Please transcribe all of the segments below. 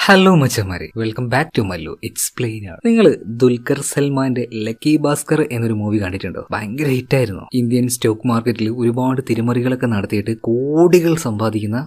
Hello മച്ചമാരെ, welcome back to Mallu explainer. നിങ്ങൾ ദുൽഖർ സൽമാന്റെ ലക്കി ഭാസ്കർ എന്നൊരു മൂവി കണ്ടിട്ടുണ്ടോ? ഭയങ്കര ഹിറ്റായിരുന്നു. ഇന്ത്യൻ സ്റ്റോക്ക് മാർക്കറ്റിൽ ഒരുപാട് തിരിമറികളൊക്കെ നടത്തിയിട്ട് കോടികൾ സമ്പാദിക്കുന്ന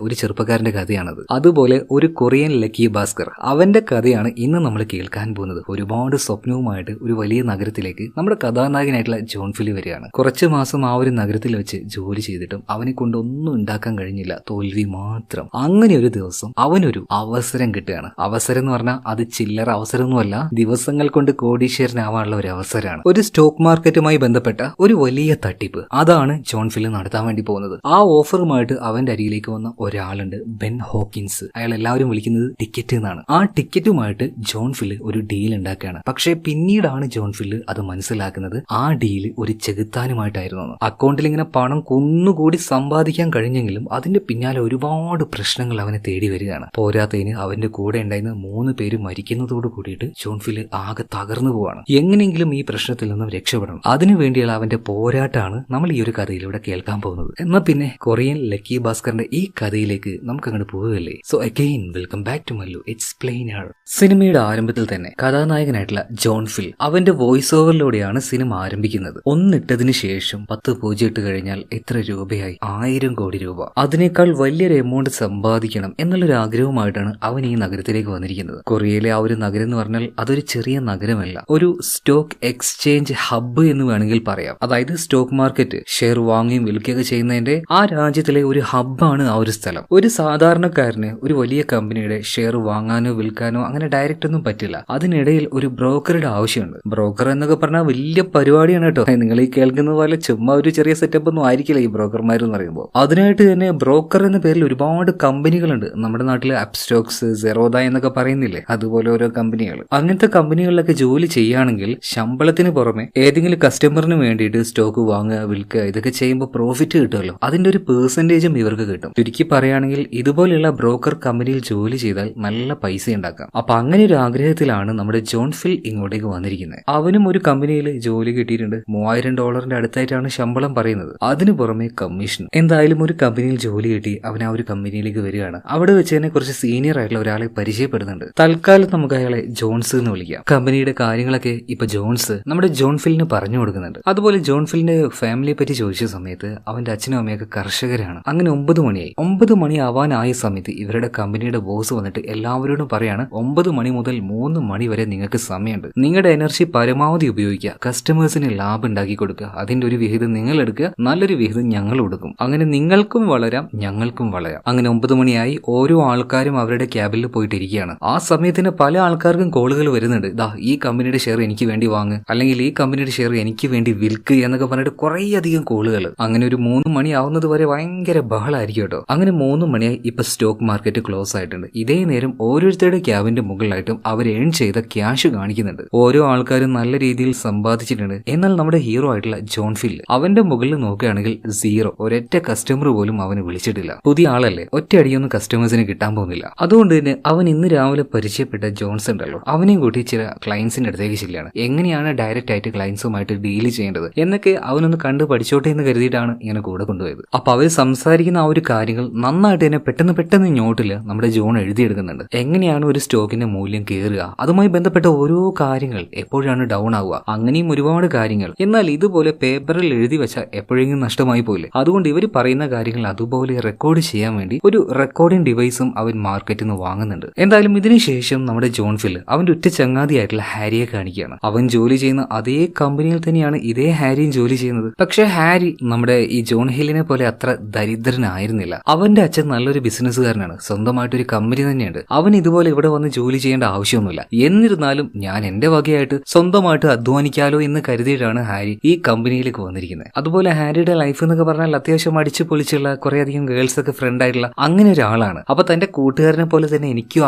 ഒരു ചെറുപ്പക്കാരന്റെ കഥയാണത്. അതുപോലെ ഒരു കൊറിയൻ ലക്കി ഭാസ്കർ, അവന്റെ കഥയാണ് ഇന്ന് നമ്മൾ കേൾക്കാൻ പോകുന്നത്. ഒരുപാട് സ്വപ്നവുമായിട്ട് ഒരു വലിയ നഗരത്തിലേക്ക് നമ്മുടെ കഥാനായകനായിട്ടുള്ള ജോൺ ഫിലി വരികയാണ്. കുറച്ച് മാസം ആ ഒരു നഗരത്തിൽ വെച്ച് ജോലി ചെയ്തിട്ടും അവനെ കൊണ്ട് ഒന്നും ഉണ്ടാക്കാൻ കഴിഞ്ഞില്ല, തോൽവി മാത്രം. അങ്ങനെ ഒരു ദിവസം അവനൊരു അവസരം കിട്ടുകയാണ്. അവസരം എന്ന് പറഞ്ഞാൽ അത് ചില്ലറ അവസരമൊന്നുമല്ല, ദിവസങ്ങൾ കൊണ്ട് കോടീശ്വരനാവാനുള്ള ഒരു അവസരമാണ്. ഒരു സ്റ്റോക്ക് മാർക്കറ്റുമായി ബന്ധപ്പെട്ട ഒരു വലിയ തട്ടിപ്പ്, അതാണ് ജോൺ ഫിലി നടത്താൻ വേണ്ടി പോകുന്നത്. ആ ഓഫറുമായിട്ട് അവന്റെ അരികിലേക്ക് വന്ന ഒരാളുണ്ട്, ബെൻ ഹോക്കിൻസ്. അയാൾ എല്ലാവരും വിളിക്കുന്നത് ടിക്കറ്റ് എന്നാണ്. ആ ടിക്കറ്റുമായിട്ട് ജോൺ ഫിലി ഒരു ഡീൽ ഉണ്ടാക്കുകയാണ്. പക്ഷേ പിന്നീടാണ് ജോൺ ഫിലി അത് മനസ്സിലാക്കുന്നത്, ആ ഡീല് ഒരു ചെകുത്താനുമായിട്ടായിരുന്നു. അക്കൗണ്ടിൽ ഇങ്ങനെ പണം കുന്നുകൂടി സമ്പാദിക്കാൻ കഴിഞ്ഞെങ്കിലും അതിന്റെ പിന്നാലെ ഒരുപാട് പ്രശ്നങ്ങൾ അവനെ തേടി വരികയാണ്. പോരാത്തതിന് അവന്റെ കൂടെ ഉണ്ടായിരുന്ന 3 പേര് മരിക്കുന്നതോട് കൂടിയിട്ട് ജോൺ ഫിലി ആകെ തകർന്നു പോവാണ്. എങ്ങനെയെങ്കിലും ഈ പ്രശ്നത്തിൽ നിന്നും രക്ഷപ്പെടണം. അതിനുവേണ്ടിയുള്ള അവന്റെ പോരാട്ടമാണ് നമ്മൾ ഈ ഒരു കഥയിലൂടെ കേൾക്കാൻ പോകുന്നത്. എന്നാ പിന്നെ കൊറിയൻ ലക്കി ഭാസ്കറിന്റെ ഈ കഥയിലേക്ക് നമുക്ക് അങ്ങോട്ട് പോവുകയല്ലേ. So again welcome back to Mallu explainer. സിനിമയുടെ ആരംഭത്തിൽ തന്നെ കഥാനായകനായിട്ടുള്ള ജോൺ ഫിൽ അവന്റെ വോയിസ് ഓവറിലൂടെയാണ് സിനിമ ആരംഭിക്കുന്നത്. ഒന്നിട്ടതിന് ശേഷം 10 പൂജ്യം ഇട്ട് കഴിഞ്ഞാൽ എത്ര രൂപയായി? 1000 കോടി രൂപ. അതിനേക്കാൾ വലിയൊരു എമൗണ്ട് സമ്പാദിക്കണം എന്നുള്ളൊരു ആഗ്രഹവുമായിട്ടാണ് അവൻ ഈ നഗരത്തിലേക്ക് വന്നിരിക്കുന്നത്. കൊറിയയിലെ ആ ഒരു നഗരം എന്ന് പറഞ്ഞാൽ അതൊരു ചെറിയ നഗരമല്ല, ഒരു സ്റ്റോക്ക് എക്സ്ചേഞ്ച് ഹബ്ബ് എന്ന് വേണമെങ്കിൽ പറയാം. അതായത് സ്റ്റോക്ക് മാർക്കറ്റ് ഷെയർ വാങ്ങുകയും വിൽക്കുകയൊക്കെ ചെയ്യുന്നതിന്റെ ആ രാജ്യത്തിലെ ഒരു ഹബ്ബാണ് ആ ഒരു സ്ഥലം. ഒരു സാധാരണക്കാരന് ഒരു വലിയ കമ്പനിയുടെ ഷെയർ വാങ്ങാനോ വിൽക്കാനോ അങ്ങനെ ഡയറക്റ്റ് ഒന്നും പറ്റില്ല. അതിനിടയിൽ ഒരു ബ്രോക്കറുടെ ആവശ്യമുണ്ട്. ബ്രോക്കർ എന്നൊക്കെ പറഞ്ഞാൽ വലിയ പരിപാടിയാണ് കേട്ടോ. നിങ്ങൾ ഈ കേൾക്കുന്ന പോലെ ചുമ്മാ ഒരു ചെറിയ സെറ്റപ്പ് ഒന്നും ആയിരിക്കില്ല ഈ ബ്രോക്കർമാർ എന്ന് പറയുമ്പോൾ. അതിനായിട്ട് തന്നെ ബ്രോക്കർ എന്ന പേരിൽ ഒരുപാട് കമ്പനികളുണ്ട്. നമ്മുടെ നാട്ടിലെ അപ്സ്റ്റോക്സ്, സെറോദ എന്നൊക്കെ പറയുന്നില്ലേ, അതുപോലെ ഓരോ കമ്പനികൾ. അങ്ങനത്തെ കമ്പനികളിലൊക്കെ ജോലി ചെയ്യുകയാണെങ്കിൽ ശമ്പളത്തിന് പുറമെ ഏതെങ്കിലും കസ്റ്റമറിന് വേണ്ടിയിട്ട് സ്റ്റോക്ക് വാങ്ങുക വിൽക്കുക ഇതൊക്കെ ചെയ്യുമ്പോൾ പ്രോഫിറ്റ് കിട്ടുമല്ലോ, അതിന്റെ ഒരു പെർസെന്റേജും ഇവർക്ക് കിട്ടും. ചുരുക്കി പറയുകയാണെങ്കിൽ ഇതുപോലെയുള്ള ബ്രോക്കർ കമ്പനിയിൽ ജോലി ചെയ്താൽ നല്ല പൈസ ഉണ്ടാക്കാം. അപ്പൊ അങ്ങനെ ഒരു ആഗ്രഹത്തിലാണ് നമ്മുടെ ജോൺ ഫിൽ ഇങ്ങോട്ടേക്ക് വന്നിരിക്കുന്നത്. അവനും ഒരു കമ്പനിയിൽ ജോലി കിട്ടിയിട്ടുണ്ട്. $3000 അടുത്തായിട്ടാണ് ശമ്പളം പറയുന്നത്. അതിന് പുറമെ കമ്മീഷൻ. എന്തായാലും ഒരു കമ്പനിയിൽ ജോലി കിട്ടി അവൻ ആ ഒരു കമ്പനിയിലേക്ക് വരികയാണ്. അവിടെ വെച്ച് തന്നെ കുറച്ച് സീനിയർ ആയിട്ടുള്ള ഒരാളെ പരിചയപ്പെടുന്നുണ്ട്. തൽക്കാലം നമുക്ക് അയാളെ ജോൺസ് എന്ന് വിളിക്കാം. കമ്പനിയുടെ കാര്യങ്ങളൊക്കെ ഇപ്പൊ ജോൺസ് നമ്മുടെ ജോൺ ഫിലിന് പറഞ്ഞു കൊടുക്കുന്നുണ്ട്. അതുപോലെ ജോൺ ഫിലിന്റെ ഫാമിലിയെ പറ്റി ചോദിച്ച സമയത്ത് അവന്റെ അച്ഛനും അമ്മയൊക്കെ കർഷകരാണ്. അങ്ങനെ 9 മണിയായി. 9 മണി ആവാനായ സമയത്ത് ഇവരുടെ കമ്പനിയുടെ ബോസ് വന്നിട്ട് എല്ലാവരോടും പറയാണ്, 9 മണി മുതൽ 3 മണി വരെ നിങ്ങൾക്ക് സമയമുണ്ട്. നിങ്ങളുടെ എനർജി പരമാവധി ഉപയോഗിക്കുക, കസ്റ്റമേഴ്സിന് ലാഭം ഉണ്ടാക്കി കൊടുക്കുക, അതിന്റെ ഒരു വിഹിതം നിങ്ങൾ എടുക്കുക, നല്ലൊരു വിഹിതം ഞങ്ങൾ കൊടുക്കും. അങ്ങനെ നിങ്ങൾക്കും വളരാം ഞങ്ങൾക്കും വളരാം. അങ്ങനെ 9 മണിയായി. ഓരോ ആൾക്കാരും അവരുടെ ക്യാബിൽ പോയിട്ടിരിക്കുകയാണ്. ആ സമയത്തിന് പല ആൾക്കാർക്കും കോളുകൾ വരുന്നുണ്ട്. ഈ കമ്പനിയുടെ ഷെയർ എനിക്ക് വേണ്ടി വാങ്ങ്, അല്ലെങ്കിൽ ഈ കമ്പനിയുടെ ഷെയർ എനിക്ക് വേണ്ടി വിൽക്ക് എന്നൊക്കെ പറഞ്ഞിട്ട് കുറേ അധികം കോളുകൾ. അങ്ങനെ ഒരു 3 മണി ആവുന്നത് വരെ ഭയങ്കര ബഹളായിരിക്കും കേട്ടോ. അങ്ങനെ 3 മണിയായി. ഇപ്പൊ സ്റ്റോക്ക് മാർക്കറ്റ് ക്ലോസ് ആയിട്ടുണ്ട്. ഇതേ നേരം ഓരോരുത്തരുടെ ക്യാബിന്റെ മുകളിലായിട്ടും അവർ ഏൺ ചെയ്ത ക്യാഷ് കാണിക്കുന്നുണ്ട്. ഓരോ ആൾക്കാരും നല്ല രീതിയിൽ സമ്പാദിച്ചിട്ടുണ്ട്. എന്നാൽ നമ്മുടെ ഹീറോ ആയിട്ടുള്ള ജോൺ ഫിൽ അവന്റെ മുകളിൽ നോക്കുകയാണെങ്കിൽ 0. ഒരൊറ്റ കസ്റ്റമർ പോലും അവന് വിളിച്ചിട്ടില്ല. പുതിയ ആളല്ലേ, ഒറ്റയടിയൊന്നും കസ്റ്റമേഴ്സിന് കിട്ടാൻ പോകുന്നില്ല. അതുകൊണ്ട് തന്നെ അവൻ ഇന്ന് രാവിലെ പരിചയപ്പെട്ട ജോൺസ് ഉണ്ടല്ലോ, അവനെയും കൂട്ടി ചില ക്ലയൻസിന്റെ അടുത്തേക്ക് ചെല്ലുകയാണ്. എങ്ങനെയാണ് ഡയറക്റ്റ് ആയിട്ട് ക്ലയൻസുമായിട്ട് ഡീൽ ചെയ്യേണ്ടത് എന്നൊക്കെ അവനൊന്ന് കണ്ട് പഠിച്ചോട്ടെ എന്ന് കരുതിയിട്ടാണ് ഇങ്ങനെ കൂടെ കൊണ്ടുപോയത്. അപ്പൊ അവർ സംസാരിക്കുന്ന ആ ഒരു കാര്യങ്ങൾ നന്നായിട്ട് തന്നെ പെട്ടെന്ന് നോട്ടില് നമ്മുടെ ജോൺ എഴുതിയെടുക്കുന്നുണ്ട്. എങ്ങനെയാണ് ഒരു സ്റ്റോക്കിന്റെ മൂല്യം കയറുക, അതുമായി ബന്ധപ്പെട്ട ഓരോ കാര്യങ്ങൾ, എപ്പോഴാണ് ഡൗൺ ആവുക, അങ്ങനെയും ഒരുപാട് കാര്യങ്ങൾ. എന്നാൽ ഇതുപോലെ പേപ്പറിൽ എഴുതി വെച്ചാൽ എപ്പോഴെങ്കിലും നഷ്ടമായി പോയില്ലേ. അതുകൊണ്ട് ഇവർ പറയുന്ന കാര്യങ്ങൾ അതുപോലെ റെക്കോർഡ് ചെയ്യാൻ വേണ്ടി ഒരു റെക്കോർഡിംഗ് ഡിവൈസും അവൻ മാർക്കറ്റിൽ നിന്ന് വാങ്ങുന്നുണ്ട്. എന്തായാലും ഇതിനുശേഷം നമ്മുടെ ജോൺ ഫിൽ അവന്റെ ഉറ്റ ചങ്ങാതിയായിട്ടുള്ള ഹാരിയെ കാണിക്കുകയാണ്. അവൻ ജോലി ചെയ്യുന്ന അതേ കമ്പനിയിൽ തന്നെയാണ് ഇതേ ഹാരിയും ജോലി ചെയ്യുന്നത്. പക്ഷെ ഹാരി നമ്മുടെ ഈ ജോൺ ഹില്ലിനെ പോലെ അത്ര ദരിദ്രനായിരുന്നില്ല. അവന്റെ അച്ഛൻ നല്ലൊരു ബിസിനസ്സുകാരനാണ്, സ്വന്തമായിട്ടൊരു കമ്പനി തന്നെയുണ്ട്. അവൻ ഇതുപോലെ ഇവിടെ വന്ന് ജോലി ചെയ്യേണ്ട ആവശ്യമൊന്നുമില്ല. എന്നിരുന്നാലും ഞാൻ എന്റെ വകയായിട്ട് സ്വന്തമായിട്ട് അധ്വാനിക്കാലോ എന്ന് കരുതിയിട്ടാണ് ഹാരി ഈ കമ്പനിയിലേക്ക് വന്നിരിക്കുന്നത്. അതുപോലെ ഹാരിയുടെ ലൈഫ് എന്നൊക്കെ പറഞ്ഞാൽ അത്യാവശ്യം അടിച്ചു പൊളിച്ചുള്ള കുറെ അധികം ഗേൾസ് ഒക്കെ ഫ്രണ്ട് ആയിട്ടുള്ള അങ്ങനെ ഒരാളാണ്. അപ്പൊ തന്റെ കൂട്ടുകാരനെ പോലെ തന്നെ എനിക്കും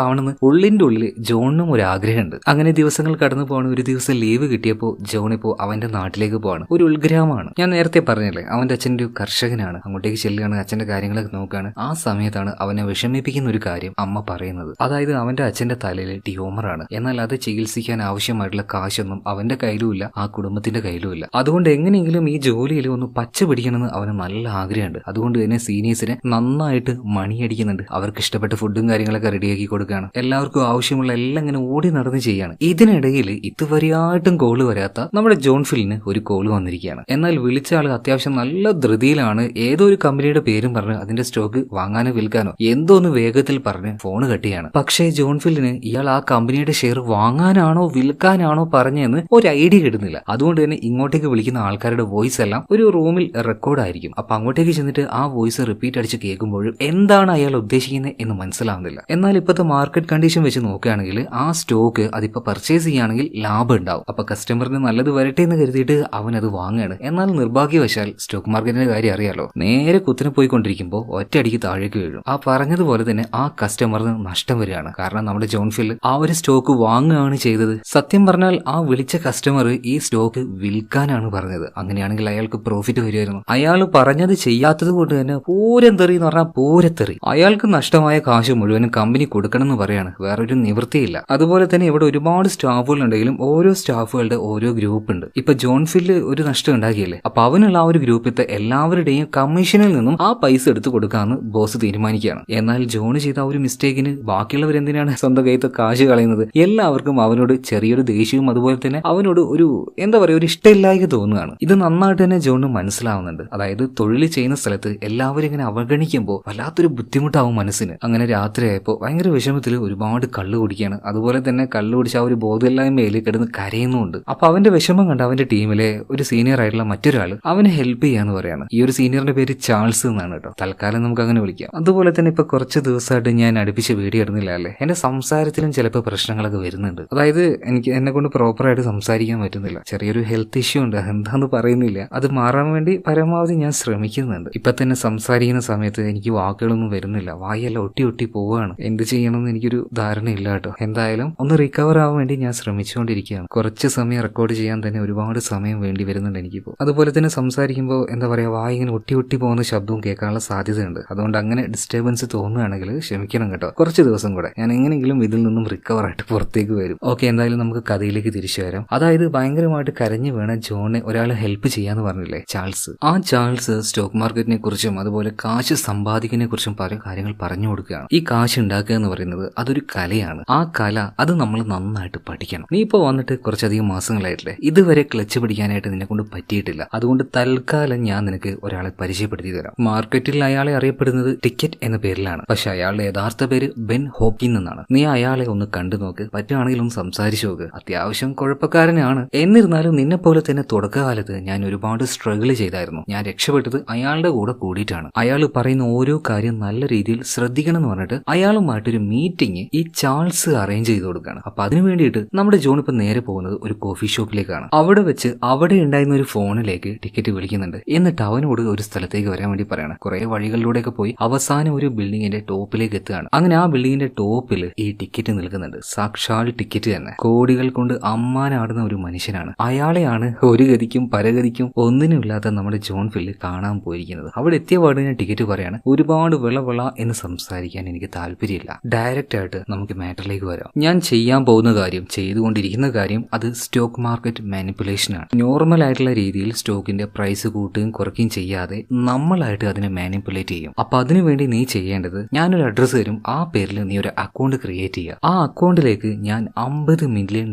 ആവണമെന്ന് ഉള്ളിന്റെ ഉള്ളിൽ ജോണിനും ഒരു ആഗ്രഹമുണ്ട്. അങ്ങനെ ദിവസങ്ങൾ കടന്നു പോവാണ്. ഒരു ദിവസം ലീവ് കിട്ടിയപ്പോൾ ജോൺ ഇപ്പോൾ അവന്റെ നാട്ടിലേക്ക് പോവാണ്. ഒരു ഉൾഗ്രാമമാണ്. ഞാൻ നേരത്തെ പറഞ്ഞല്ലേ, അവന്റെ അച്ഛൻ്റെ ഒരു കർഷകനാണ്. അങ്ങോട്ടേക്ക് ചെല്ലുകയാണ്, അച്ഛന്റെ കാര്യങ്ങളൊക്കെ നോക്കുകയാണ്. ആ സമയത്താണ് അവനെ വിഷമിപ്പിക്കുന്ന ഒരു കാര്യം അമ്മ പറയുന്നത്. അതായത് അവന്റെ അച്ഛന്റെ തലയിൽ ട്യൂമറാണ്. എന്നാൽ അത് ചികിത്സിക്കാൻ ആവശ്യമായിട്ടുള്ള കാശൊന്നും അവന്റെ കയ്യിലുമില്ല, ആ കുടുംബത്തിന്റെ കയ്യിലുമില്ല. അതുകൊണ്ട് എങ്ങനെയെങ്കിലും ഈ ജോലിയിൽ ഒന്ന് പച്ച പിടിക്കണമെന്ന് അവന് നല്ല ആഗ്രഹമുണ്ട്. അതുകൊണ്ട് തന്നെ സീനിയേഴ്സിനെ നന്നായിട്ട് മണിയടിക്കുന്നുണ്ട്. അവർക്ക് ഇഷ്ടപ്പെട്ട ഫുഡും കാര്യങ്ങളൊക്കെ റെഡിയാക്കി കൊടുക്കുകയാണ്. എല്ലാവർക്കും ആവശ്യമുള്ള എല്ലാം ഇങ്ങനെ ഓടി നടന്ന് ചെയ്യാണ്. ഇതിനിടയിൽ ഇതുവരെയായിട്ടും കോള് വരാത്ത നമ്മുടെ ജോൺഫിലിന് ഒരു കോള് വന്നിരിക്കുകയാണ്. എന്നാൽ വിളിച്ച ആൾ അത്യാവശ്യം നല്ല ധൃതിയിലാണ്. ഏതോ ഒരു കമ്പനിയുടെ പേരും പറഞ്ഞ് അതിന്റെ സ്റ്റോക്ക് വാങ്ങാനോ വിൽക്കാനോ എന്തോന്ന് വേഗത്തിൽ പറഞ്ഞ് ഫോണ് കട്ടിയാണ്. പക്ഷേ ജോൺഫിലിന് ഇയാൾ ആ കമ്പനിയുടെ ഷെയർ വാങ്ങാനാണോ വിൽക്കാനാണോ പറഞ്ഞെന്ന് ഒരു ഐഡിയ കിട്ടുന്നില്ല. അതുകൊണ്ട് തന്നെ ഇങ്ങോട്ടേക്ക് വിളിക്കുന്ന ആൾക്കാരുടെ വോയിസ് എല്ലാം ഒരു റൂമിൽ റെക്കോർഡായിരിക്കും. അപ്പൊ അങ്ങോട്ടേക്ക് ചെന്നിട്ട് ആ വോയിസ് റിപ്പീറ്റ് അടിച്ച് കേൾക്കുമ്പോഴും എന്താണ് അയാൾ ഉദ്ദേശിക്കുന്നത് എന്ന് മനസ്സിലാവുന്നില്ല. എന്നാൽ ഇപ്പോഴത്തെ മാർക്കറ്റ് കണ്ടീഷൻ വെച്ച് നോക്കുകയാണെങ്കിൽ ആ സ്റ്റോക്ക് അതിപ്പോ പർച്ചേസ് ചെയ്യുകയാണെങ്കിൽ ലാഭം ഉണ്ടാവും. അപ്പൊ കസ്റ്റമറിന് നല്ലത് വരട്ടെ എന്ന് കരുതിയിട്ട് അവൻ അത് വാങ്ങുകയാണ്. എന്നാൽ നിർഭാഗ്യവശാൽ സ്റ്റോക്ക് മാർക്കറ്റിന്റെ കാര്യം അറിയാലോ, നേരെ കുത്തിനെ പോയിക്കൊണ്ടിരിക്കുമ്പോൾ ഒറ്റയടിക്ക് താഴേക്ക് വീഴും. ആ പറഞ്ഞതുപോലെ തന്നെ ആ കസ്റ്റമറിന് നഷ്ടം വരികയാണ്. കാരണം നമ്മുടെ ജോൺഫിൽ ആ ഒരു സ്റ്റോക്ക് വാങ്ങുകയാണ് ചെയ്തത്. സത്യം പറഞ്ഞാൽ ആ വിളിച്ച കസ്റ്റമർ ഈ സ്റ്റോക്ക് വിൽക്കാനാണ് പറഞ്ഞത്. അങ്ങനെയാണെങ്കിൽ അയാൾക്ക് പ്രോഫിറ്റ് വരുമായിരുന്നു. അയാൾ പറഞ്ഞത് ചെയ്യാത്തത് കൊണ്ട് തന്നെ പൂരത്തെറി എന്ന് പറഞ്ഞാൽ പൂരത്തെറി. അയാൾക്ക് നഷ്ടമായ കാശ് മുഴുവനും കമ്പനി കൊടുക്കണം എന്ന് പറയാണ്. വേറൊരു നിവൃത്തിയില്ല. അതുപോലെ തന്നെ ഇവിടെ ഒരുപാട് സ്റ്റാഫുകൾ ഉണ്ടെങ്കിലും ഓരോ സ്റ്റാഫുകളുടെ ഓരോ ഗ്രൂപ്പ് ഉണ്ട്. ഇപ്പൊ ജോൺഫില് ഒരു നഷ്ടം ഉണ്ടാക്കിയല്ലേ, അപ്പൊ അവനുള്ള ആ ഒരു ഗ്രൂപ്പിലത്തെ എല്ലാവരുടെയും കമ്മീഷനിൽ നിന്നും ആ പൈസ എടുത്ത് കൊടുക്കാന്ന് ബോസ് തീരുമാനിക്കുകയാണ്. എന്നാൽ ജോൺ ചെയ്ത ആ ഒരു മിസ്റ്റേക്കിന് ബാക്കിയുള്ളവർ എന്തിനാണ് സ്വന്തം കയ്യത്തെ കാശ് കളയുന്നത്? എല്ലാവർക്കും അവനോട് ചെറിയൊരു ദേഷ്യവും അതുപോലെ തന്നെ അവനോട് ഒരു എന്താ പറയുക ഒരു ഇഷ്ടമില്ലായ്മ തോന്നുകയാണ്. ഇത് നന്നായിട്ട് തന്നെ ജോണിന് മനസ്സിലാവുന്നുണ്ട്. അതായത് തൊഴിൽ ചെയ്യുന്ന സ്ഥലത്ത് എല്ലാവരും ഇങ്ങനെ അവഗണിക്കുമ്പോൾ വല്ലാത്തൊരു ബുദ്ധിമുട്ടാവും മനസ്സിന്. അങ്ങനെ രാത്രിയായപ്പോൾ ഭയങ്കര വിഷമത്തിൽ ഒരുപാട് കള്ളു കുടിക്കുകയാണ്. അതുപോലെ തന്നെ കള്ളു കുടിച്ച ആ ഒരു ബോധമില്ലായ്മയിൽ കിടന്ന് കരയുന്നുണ്ട്. അപ്പൊ അവന്റെ വിഷമം കണ്ട് അവന്റെ ടീമിലെ ഒരു സീനിയർ ആയിട്ടുള്ള മറ്റൊരാൾ അവനെ ഹെൽപ്പ് ചെയ്യാന്ന് പറയാണ്. ഈ ഒരു സീനിയറിന്റെ പേര് ചാൾസ് എന്നാണ് കേട്ടോ. തൽക്കാലം നമുക്ക് അങ്ങനെ വിളിക്കാം. അതുപോലെ തന്നെ ഇപ്പൊ കുറച്ച് ദിവസമായിട്ട് ഞാൻ അടുപ്പിച്ച് വീഡിയോ ഇടുന്നില്ല അല്ലേ. എന്റെ സംസാരത്തിലും ചിലപ്പോൾ പ്രശ്നങ്ങളൊക്കെ വരുന്നുണ്ട്. അതായത് എനിക്ക് എന്നെ കൊണ്ട് പ്രോപ്പറായിട്ട് സംസാരിക്കാൻ പറ്റുന്നില്ല. ചെറിയൊരു ഹെൽത്ത് ഇഷ്യൂ ഉണ്ട്. എന്താന്ന് പറയുന്നില്ല. അത് മാറാൻ വേണ്ടി പരമാവധി ഞാൻ ശ്രമിക്കുന്നുണ്ട്. ഇപ്പൊ തന്നെ സംസാരിക്കുന്ന സമയത്ത് എനിക്ക് വാക്കുകളൊന്നും വരുന്നില്ല. വായെല്ലാം ഒട്ടി ഒട്ടി പോവുകയാണ്. എന്ത് ചെയ്യണമെന്ന് എനിക്കൊരു ധാരണയില്ല കേട്ടോ. എന്തായാലും ഒന്ന് റിക്കവർ ആവാൻ വേണ്ടി ഞാൻ ശ്രമിച്ചുകൊണ്ടിരിക്കുകയാണ്. കുറച്ച് സമയം റെക്കോർഡ് ചെയ്യാൻ തന്നെ ഒരുപാട് സമയം വേണ്ടി വരുന്നുണ്ട് എനിക്കിപ്പോൾ. അതുപോലെ തന്നെ സംസാരിക്കുമ്പോൾ എന്താ പറയാ വായ ഇങ്ങനെ ഒട്ടി ഒട്ടി പോകുന്ന ശബ്ദവും കേൾക്കാനുള്ള സാധ്യതയുണ്ട്. അതുകൊണ്ട് അങ്ങനെ ഡിസ്റ്റർബൻസ് തോന്നുകയാണെങ്കിൽ ക്ഷമിക്കണം കേട്ടോ. കുറച്ച് ദിവസം കൂടെ ഞാൻ എങ്ങനെയെങ്കിലും ഇതിൽ നിന്നും റിക്കവർ ആയിട്ട് പുറത്തേക്ക് വരും. ഓക്കെ, എന്തായാലും നമുക്ക് കഥയിലേക്ക് തിരിച്ചു വരാം. അതായത് ഭയങ്കരമായിട്ട് കരഞ്ഞു വീണ ജോണിനെ ഒരാൾ ഹെൽപ്പ് ചെയ്യാന്ന് പറഞ്ഞില്ലേ, ചാൾസ്. ആ ചാൾസ് സ്റ്റോക്ക് മാർക്കറ്റിനെ കുറിച്ചും അതുപോലെ കാശ് സമ്പാദിക്കുന്നതിനെ കുറിച്ചും പല കാര്യങ്ങൾ പറഞ്ഞു കൊടുക്കുകയാണ്. ഈ കാശ് ഉണ്ടാക്കുക എന്ന് പറയുന്നത് അതൊരു കലയാണ്. ആ കല അത് നമ്മൾ നന്നായിട്ട് പഠിക്കണം. നീ ഇപ്പോൾ വന്നിട്ട് കുറച്ചധികം മാസങ്ങളായിട്ടില്ലേ, ഇതുവരെ ക്ലച്ച് പിടിക്കാനായിട്ട് നിന്നെ കൊണ്ട് പറ്റിയിട്ടില്ല. അതുകൊണ്ട് തൽക്കാലം ഞാൻ നിനക്ക് ഒരാളെ പരിചയപ്പെടുത്തി തരാം. മാർക്കറ്റിൽ അയാളെ അറിയപ്പെടുന്നത് ടിക്കറ്റ് എന്ന പേരിലാണ്. പക്ഷെ അയാളുടെ യഥാർത്ഥ പേര് ബെൻ ഹോക്കിൻ എന്നാണ്. നീ അയാളെ ഒന്ന് കണ്ടു നോക്ക്, പറ്റുവാണെങ്കിൽ ഒന്ന് സംസാരിച്ചു നോക്ക്. അത്യാവശ്യം കുഴപ്പക്കാരനാണ്. എന്നിരുന്നാലും നിന്നെ പോലെ തന്നെ തുടക്കകാലത്ത് ഞാൻ ഒരുപാട് സ്ട്രഗിൾ ചെയ്തായിരുന്നു. ഞാൻ രക്ഷപ്പെട്ടത് അയാളുടെ കൂടെ കൂടിയിട്ടാണ്. അയാൾ പറയുന്ന ഓരോ കാര്യം നല്ല രീതിയിൽ ശ്രദ്ധിക്കണം എന്ന് പറഞ്ഞിട്ട് അയാളുമായിട്ടൊരു മീറ്റിംഗ് ഈ ചാൾസ് അറേഞ്ച് ചെയ്ത് കൊടുക്കുകയാണ്. അപ്പൊ അതിനു വേണ്ടിയിട്ട് നമ്മുടെ ജോൺ ഇപ്പൊ നേരെ പോകുന്നത് ഒരു കോഫി ഷോപ്പിലേക്കാണ്. അവിടെ വെച്ച് അവിടെ ഉണ്ടായിരുന്ന ഒരു ഫോണിലേക്ക് ടിക്കറ്റ് വിളിക്കുന്നുണ്ട്. എന്നിട്ട് അവനോട് ഒരു സ്ഥലത്തേക്ക് വരാൻ വേണ്ടി പറയണം. കുറെ വഴികളിലൂടെയൊക്കെ പോയി അവസാനം ഒരു ബിൽഡിങ്ങിന്റെ ടോപ്പിലേക്ക് എത്തുകയാണ്. അങ്ങനെ ആ ബിൽഡിങ്ങിന്റെ ടോപ്പിൽ ഈ ടിക്കറ്റ് നിൽക്കുന്നുണ്ട്. സാക്ഷാൽ ടിക്കറ്റ് തന്നെ. കോടികൾ കൊണ്ട് അമ്മാനാടുന്ന ഒരു മനുഷ്യനാണ്. അയാളെയാണ് ഒരു ഗതിക്കും പരഗതിക്കും ഒന്നിനുമില്ലാത്ത നമ്മുടെ ജോൺ ഫില്ല് കാണാൻ പോയിരിക്കുന്നത്. അവിടെ എത്തിയ പാട് ഞാൻ ടിക്കറ്റ് പറയാണ്. ഒരുപാട് വിള എന്ന് സംസാരിക്കാൻ എനിക്ക് താല്പര്യമില്ല. ഡയറക്റ്റ് ആയിട്ട് നമുക്ക് മാറ്ററിലേക്ക് വരാം. ഞാൻ ചെയ്യാൻ പോകുന്ന കാര്യം, ചെയ്തുകൊണ്ടിരിക്കുന്ന കാര്യം അത് സ്റ്റോക്ക് മാർക്കറ്റ് മാനിപ്പുലേഷൻ ആണ്. നോർമൽ ആയിട്ടുള്ള രീതിയിൽ സ്റ്റോക്കിന്റെ പ്രൈസ് കൂട്ടുകയും കുറയ്ക്കുകയും ചെയ്യാതെ നമ്മളായിട്ട് അതിനെ മാനിപ്പുലേറ്റ് ചെയ്യും. അപ്പൊ അതിനുവേണ്ടി നീ ചെയ്യേണ്ടത്, ഞാനൊരു അഡ്രസ്സ് തരും. ആ പേരിൽ നീ ഒരു അക്കൗണ്ട് ക്രിയേറ്റ് ചെയ്യുക. ആ അക്കൗണ്ടിലേക്ക് ഞാൻ $50 മില്യൺ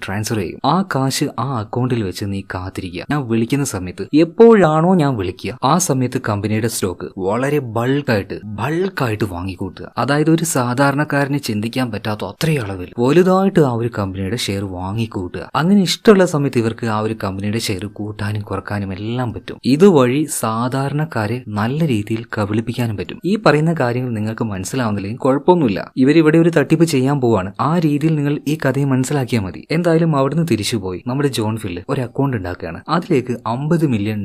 ട്രാൻസ്ഫർ ചെയ്യും. ആ കാശ് ആ അക്കൗണ്ടിൽ വെച്ച് നീ കാത്തിരിക്കുക. ഞാൻ വിളിക്കുന്ന സമയത്ത് എപ്പോഴാണോ ഞാൻ വിളിക്കുക ആ സമയത്ത് കമ്പനിയുടെ സ്റ്റോക്ക് വളരെ ബൾക്കായിട്ട് വാങ്ങിക്കൂട്ടുക. അതായത് ഒരു സാധാരണക്കാരന് ചിന്തിക്കാൻ പറ്റാത്ത അത്രയും അളവിൽ വലുതായിട്ട് ആ ഒരു കമ്പനിയുടെ ഷെയർ വാങ്ങിക്കൂട്ടുക. അങ്ങനെ ഇഷ്ടമുള്ള സമയത്ത് ഇവർക്ക് ആ ഒരു കമ്പനിയുടെ ഷെയർ കൂട്ടാനും കുറക്കാനും എല്ലാം പറ്റും. ഇതുവഴി സാധാരണക്കാരെ നല്ല രീതിയിൽ കബളിപ്പിക്കാനും പറ്റും. ഈ പറയുന്ന കാര്യങ്ങൾ നിങ്ങൾക്ക് മനസ്സിലാവുന്നില്ലെങ്കിൽ കുഴപ്പമൊന്നുമില്ല. ഇവരിവിടെ ഒരു തട്ടിപ്പ് ചെയ്യാൻ പോവാണ്. ആ രീതിയിൽ നിങ്ങൾ ഈ കഥയെ മനസ്സിലാക്കിയാൽ മതി. എന്തായാലും അവിടുന്ന് തിരിച്ചുപോയി നമ്മുടെ ജോൺ ഫില്ല് ഒരു അക്കൗണ്ട് ഉണ്ടാക്കുകയാണ്. അതിലേക്ക് $50 മില്യൺ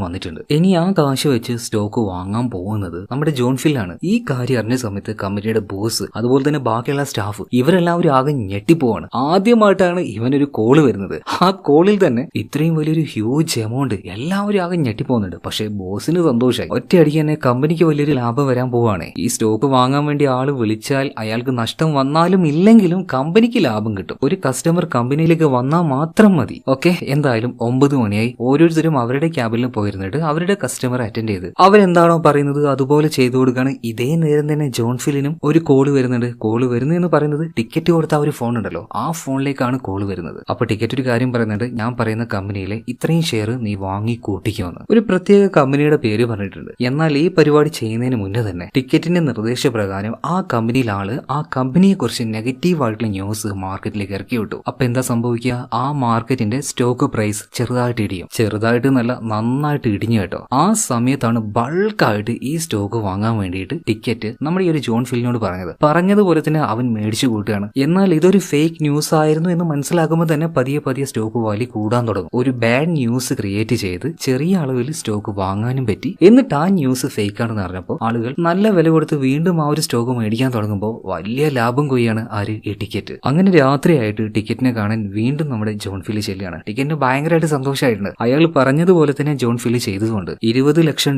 വന്നിട്ടുണ്ട്. ഇനി ആ കാശ് വെച്ച് സ്റ്റോക്ക് വാങ്ങാൻ പോകുന്നത് നമ്മുടെ ജോൺ ഫില്ലാണ്. ഈ കാര്യം അറിഞ്ഞ സമയത്ത് കമ്പനിയുടെ ബോസ് അതുപോലെ തന്നെ ബാക്കിയുള്ള സ്റ്റാഫ് ഇവരെല്ലാവരും ആകെ ഞെട്ടിപ്പോവാണ്. ആദ്യമായിട്ടാണ് ഇവനൊരു കോള് വരുന്നത്. ആ കോളിൽ തന്നെ ഇത്രയും വലിയൊരു ഹ്യൂജ് എമൗണ്ട് എല്ലാവരും ആകെ ഞെട്ടിപ്പോകുന്നുണ്ട്. പക്ഷേ ബോസിന് സന്തോഷമായി. ഒറ്റയടിക്ക് തന്നെ കമ്പനിക്ക് വലിയൊരു ലാഭം വരാൻ പോവാണ്. ഈ സ്റ്റോക്ക് വാങ്ങാൻ വേണ്ടി ആള് വിളിച്ചാൽ അയാൾക്ക് നഷ്ടം വന്നാലും ഇല്ലെങ്കിലും കമ്പനിക്ക് ലാഭം കിട്ടും. ഒരു കസ്റ്റമർ കമ്പനിയിലേക്ക് വന്നാൽ മാത്രം മതി. ഓക്കെ, എന്തായാലും 9 മണിയായി. ഓരോരുത്തരും അവരുടെ ക്യാബിനിൽ പോയിരുന്നിട്ട് അവരുടെ കസ്റ്റമർ അറ്റൻഡ് ചെയ്ത് അവരെന്താണോ പറയുന്നത് അതുപോലെ ചെയ്തു കൊടുക്കുകയാണ്. ഇതേ നേരം തന്നെ ജോൺ ഫില്ലിനും ഒരു കോള് വരുന്നുണ്ട്. കോള് വരുന്നതെന്ന് പറയുന്നത് ടിക്കറ്റ് കൊടുത്ത ഒരു ഫോൺ ഉണ്ടല്ലോ, ആ ഫോണിലേക്കാണ് കോള് വരുന്നത്. അപ്പൊ ടിക്കറ്റ് ഒരു കാര്യം പറയുന്നുണ്ട്, ഞാൻ പറയുന്ന കമ്പനിയിലെ ഇത്രയും ഷെയർ നീ വാങ്ങി കൂട്ടിക്കുമെന്ന് ഒരു പ്രത്യേക കമ്പനിയുടെ പേര് പറഞ്ഞിട്ടുണ്ട്. എന്നാൽ ഈ പരിപാടി ചെയ്യുന്നതിന് മുന്നേ തന്നെ ടിക്കറ്റിന്റെ നിർദ്ദേശപ്രകാരം ആ കമ്പനിയിലെ ആള് ആ കമ്പനിയെ കുറിച്ച് നെഗറ്റീവ് ആയിട്ടുള്ള ന്യൂസ് മാർക്കറ്റിലേക്ക് ഇറക്കി വിട്ടു. അപ്പൊ എന്താ സംഭവിക്കുക? ആ മാർക്കറ്റിന്റെ സ്റ്റോക്ക് പ്രൈസ് ചെറുതായിട്ട് ഇടിയും. ചെറുതായിട്ട് നല്ല നന്നായിട്ട് ഇടിഞ്ഞു കേട്ടോ. ആ സമയത്താണ് ബൾക്കായിട്ട് ഈ സ്റ്റോക്ക് വാങ്ങാൻ വേണ്ടിയിട്ട് ടിക്കറ്റ് നമ്മുടെ ഈ ഒരു ജോൺ ഫിലിനോട് പറഞ്ഞതുപോലെ തന്നെ അവൻ മേടിച്ചു കൂട്ടുകയാണ്. എന്നാൽ ഇതൊരു ഫേക്ക് ന്യൂസ് ആയിരുന്നു എന്ന് മനസ്സിലാക്കുമ്പോൾ തന്നെ പതിയെ പതിയെ സ്റ്റോക്ക് വാല്യൂ കൂടാൻ തുടങ്ങും. ഒരു ബാഡ് ന്യൂസ് ക്രിയേറ്റ് ചെയ്ത് ചെറിയ അളവിൽ സ്റ്റോക്ക് വാങ്ങാനും പറ്റി. എന്നിട്ട് ആ ന്യൂസ് ഫേക്ക് ആണെന്ന് അറിഞ്ഞപ്പോൾ ആളുകൾ നല്ല വില കൊടുത്ത് വീണ്ടും ആ ഒരു സ്റ്റോക്ക് മേടിക്കാൻ തുടങ്ങുമ്പോൾ വലിയ ലാഭം കൊയ്യാണ് ആര്? ഈ ടിക്കറ്റ്. അങ്ങനെ രാത്രിയായിട്ട് ടിക്കറ്റിനെ കാണാൻ വീണ്ടും നമ്മുടെ ജോൺ ഫിലി ചെല്ലുകയാണ്. ടിക്കറ്റിന് ഭയങ്കരമായിട്ട് സന്തോഷമായിട്ടുണ്ട്. അയാൾ പറഞ്ഞതുപോലെ തന്നെ ജോൺ ഫിലി ചെയ്തതുകൊണ്ട് $20 ലക്ഷം